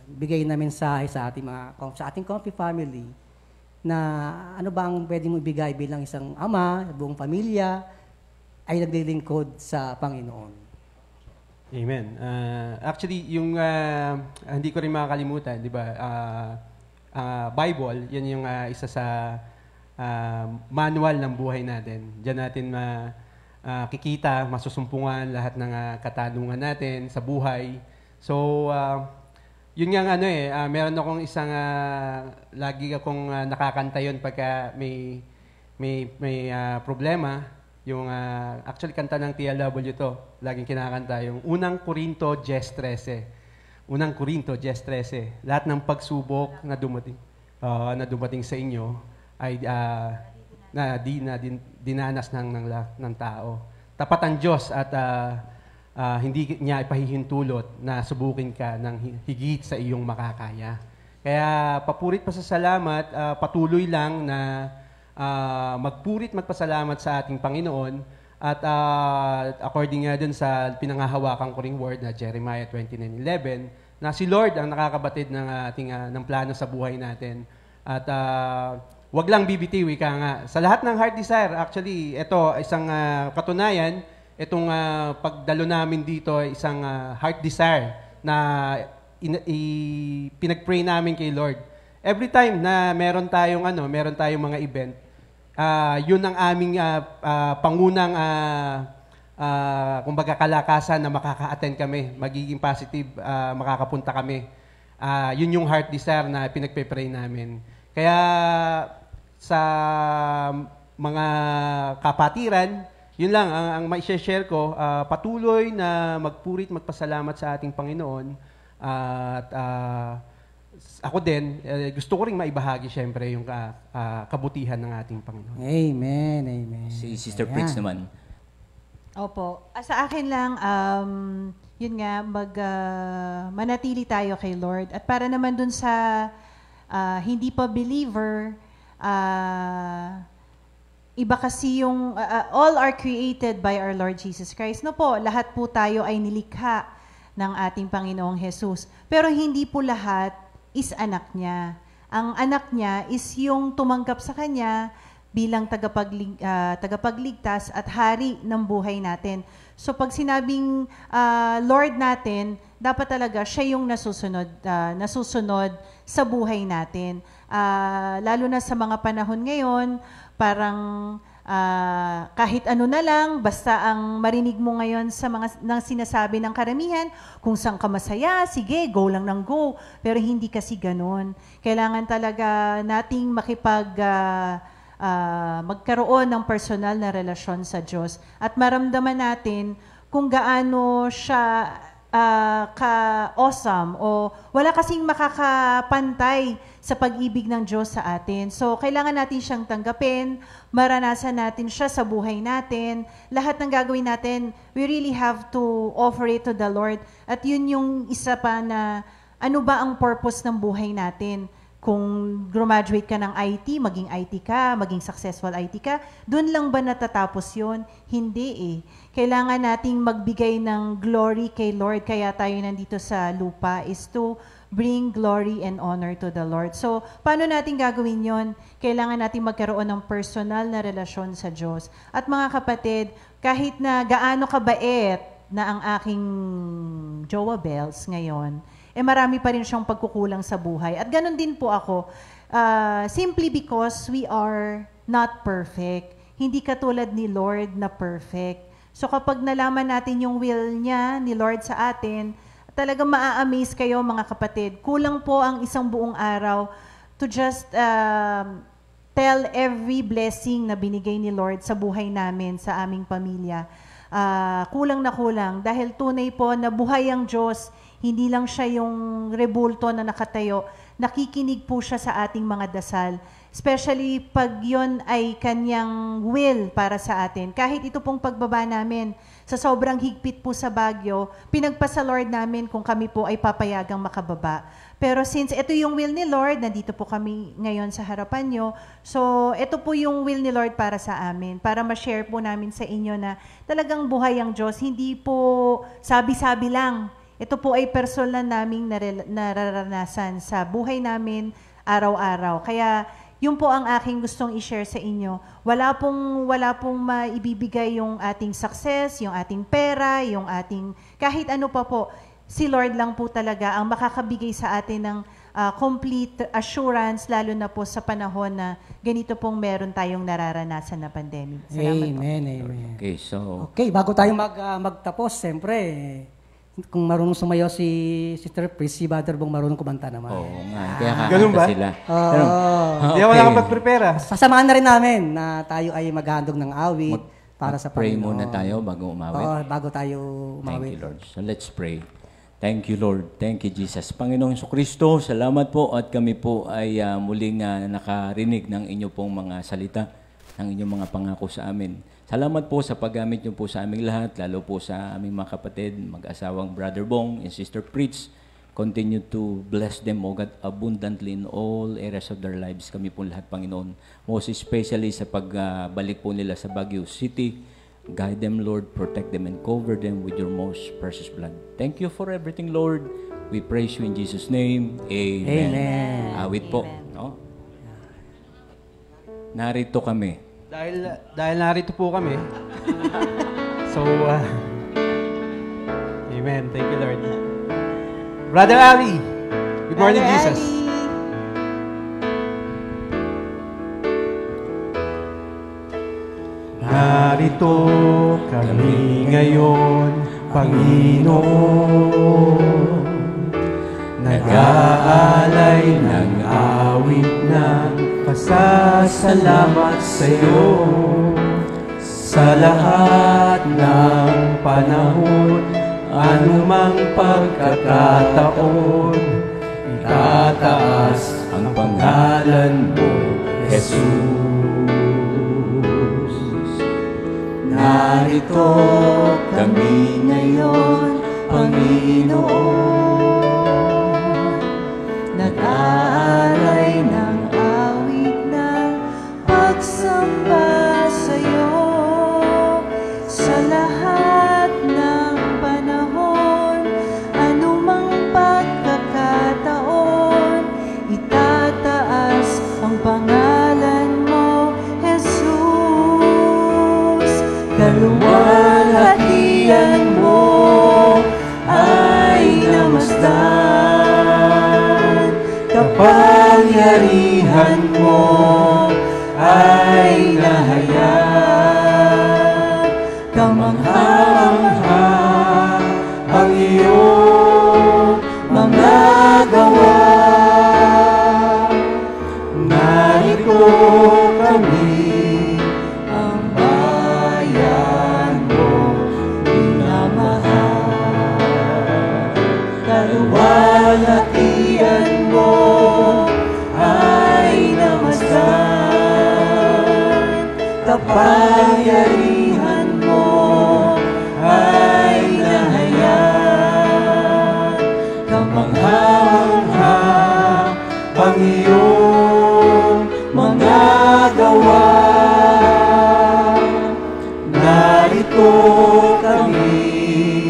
bigay na mensahe sa ating Comfy family na ano ba ang pwede mo ibigay bilang isang ama, buong pamilya, ay naglilingkod sa Panginoon? Amen. Actually, yung hindi ko rin makakalimutan, di ba? Bible, yan yung isa sa manual ng buhay natin. Diyan natin kikita, masusumpungan lahat ng katanungan natin sa buhay. So, yun nga meron akong isang lagi akong nakakanta yun pagka may problema. Yung actually kanta ng TLW to. Laging kinakanta yung Unang Korinto 10:13. Unang Korinto 10:13. Lahat ng pagsubok na dumating sa inyo ay dinanas ng tao. Tapat ang Diyos at hindi niya ipahihintulot na subukin ka ng higit sa iyong makakaya. Kaya papurit pa sa salamat, patuloy lang na magpasalamat sa ating Panginoon at according nga dun sa pinangahawakan ko ring word na Jeremiah 29:11 na si Lord ang nakakabatid ng ating ng plano sa buhay natin. At wag lang bibitiw, ika nga. Sa lahat ng heart desire, actually, ito isang katunayan. Itong pagdalo namin dito ay isang heart desire na pinag-pray namin kay Lord. Every time na meron tayong mga event, yun ang aming pangunang kumbaga kalakasan na makaka-attend kami, magiging positive, makakapunta kami. Yun yung heart desire na pinagpe-pray namin. Kaya sa mga kapatiran, yun lang ang mai-share ko, patuloy na magpasalamat sa ating Panginoon at ako din, gusto ko ring maibahagi siyempre yung kabutihan ng ating Panginoon. Amen, amen. Si Sister Prince naman. Opo. Sa akin lang, yun nga, manatili tayo kay Lord. At para naman dun sa hindi pa believer, iba kasi yung, all are created by our Lord Jesus Christ. No po, lahat po tayo ay nilikha ng ating Panginoong Jesus. Pero hindi po lahat is anak niya. Ang anak niya is yung tumanggap sa Kanya bilang tagapagligtas at hari ng buhay natin. So pag sinabing Lord natin, dapat talaga siya yung nasusunod sa buhay natin. Lalo na sa mga panahon ngayon, parang kahit ano na lang, basta ang marinig mo ngayon sa mga nang sinasabi ng karamihan, kung saan ka masaya, sige, go lang ng go. Pero hindi kasi ganon. Kailangan talaga nating magkaroon ng personal na relasyon sa Diyos at maramdaman natin kung gaano siya ka-awesome o wala kasing makakapantay sa pag-ibig ng Diyos sa atin. So, kailangan natin siyang tanggapin, maranasan natin siya sa buhay natin. Lahat ng gagawin natin, we really have to offer it to the Lord. At yun yung isa pa na ano ba ang purpose ng buhay natin? Kung graduate ka ng IT, maging IT ka, maging successful IT ka, doon lang ba natatapos yun? Hindi eh. Kailangan nating magbigay ng glory kay Lord, kaya tayo nandito sa lupa is to bring glory and honor to the Lord. So, paano natin gagawin yon? Kailangan natin magkaroon ng personal na relasyon sa Diyos. At mga kapatid, kahit na gaano kabait na ang aking Jowa Bells ngayon, marami pa rin siyang pagkukulang sa buhay. At ganun din po ako. Simply because we are not perfect. Hindi katulad ni Lord na perfect. So kapag nalaman natin yung will niya, ni Lord sa atin, talagang maa-amaze kayo mga kapatid. Kulang po ang isang buong araw to just tell every blessing na binigay ni Lord sa buhay namin, sa aming pamilya. Kulang na kulang. Dahil tunay po na buhay ang Diyos. Hindi lang siya yung rebulto na nakatayo. Nakikinig po siya sa ating mga dasal. Especially pag yon ay kanyang will para sa atin. Kahit ito pong pagbaba namin, sa sobrang higpit po sa Baguio, pinagpasa Lord namin kung kami po ay papayagang makababa. Pero since ito yung will ni Lord, nandito po kami ngayon sa harapan nyo, so ito po yung will ni Lord para sa amin, para ma-share po namin sa inyo na talagang buhay ang Diyos, hindi po sabi-sabi lang. Ito po ay personal naming nararanasan sa buhay namin araw-araw. Kaya yun po ang aking gustong i-share sa inyo. Wala pong maibibigay yung ating success, yung ating pera, yung ating kahit ano pa po. Si Lord lang po talaga ang makakabigay sa atin ng complete assurance, lalo na po sa panahon na ganito pong meron tayong nararanasan na pandemic. Salamat po. Amen. Okay, bago tayo magtapos, siyempre, kung marunong sumayaw si Sister Pris, si Brother Bong marunong kumanta naman. Oo nga, kaya ganun ba? sila. Hindi ako nakapag-prepare. Sasamahan na rin namin na tayo ay maghandog ng awit para sa Pray Panginoon. muna tayo bago umawit. Oo, bago tayo umawit. Thank you, Lord. So let's pray. Thank you, Lord. Thank you, Jesus. Panginoong Kristo, salamat po at kami po ay muling nakarinig ng inyo pong mga salita, ng inyong mga pangako sa amin. Salamat po sa paggamit niyo po sa aming lahat, lalo po sa aming mga kapatid, mag-asawang Brother Bong and Sister Pritz. Continue to bless them, O God, abundantly in all areas of their lives. Kami po lahat, Panginoon. Most especially sa pagbalik po nila sa Baguio City. Guide them, Lord. Protect them and cover them with your most precious blood. Thank you for everything, Lord. We praise you in Jesus' name. Amen. Amen. Awit po. No? Narito kami. Dahil narito po kami. So, amen. Thank you, Lord. Brother Ali. Good morning, Brother Jesus. Ali. Narito kami ngayon, Panginoon. Nag-aalay ng awit ng pasasalamat sa iyo. Sa lahat ng panahon, anumang pagkakataon, itataas ang pangalan mo, Jesus. Narito kami ngayon, Panginoon. Nag-aalay ng awit ng pagsamba sa'yo. Sa lahat ng panahon, anumang pagkakataon, itataas ang pangalan mo, Jesus. Kaluwalhatian mo ay namasdan, kapangyarihan mo ay nahayag. Kamangha-mangha ang iyong mga gawa. Narito kami, ang bayan mo minamahal. Kaluwalhatian mo ay namasdan, mga gawa. Narito kami,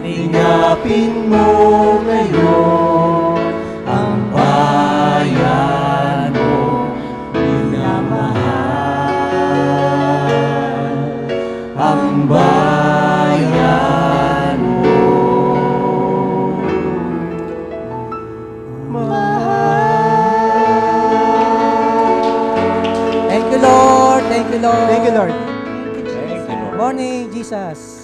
lingapin mo ngayon ang bayan mo minamahal. Ang bayan mo Thank you, Lord. Thank you, Lord. Thank you, Lord. Thank you, Lord. Morning, Jesus.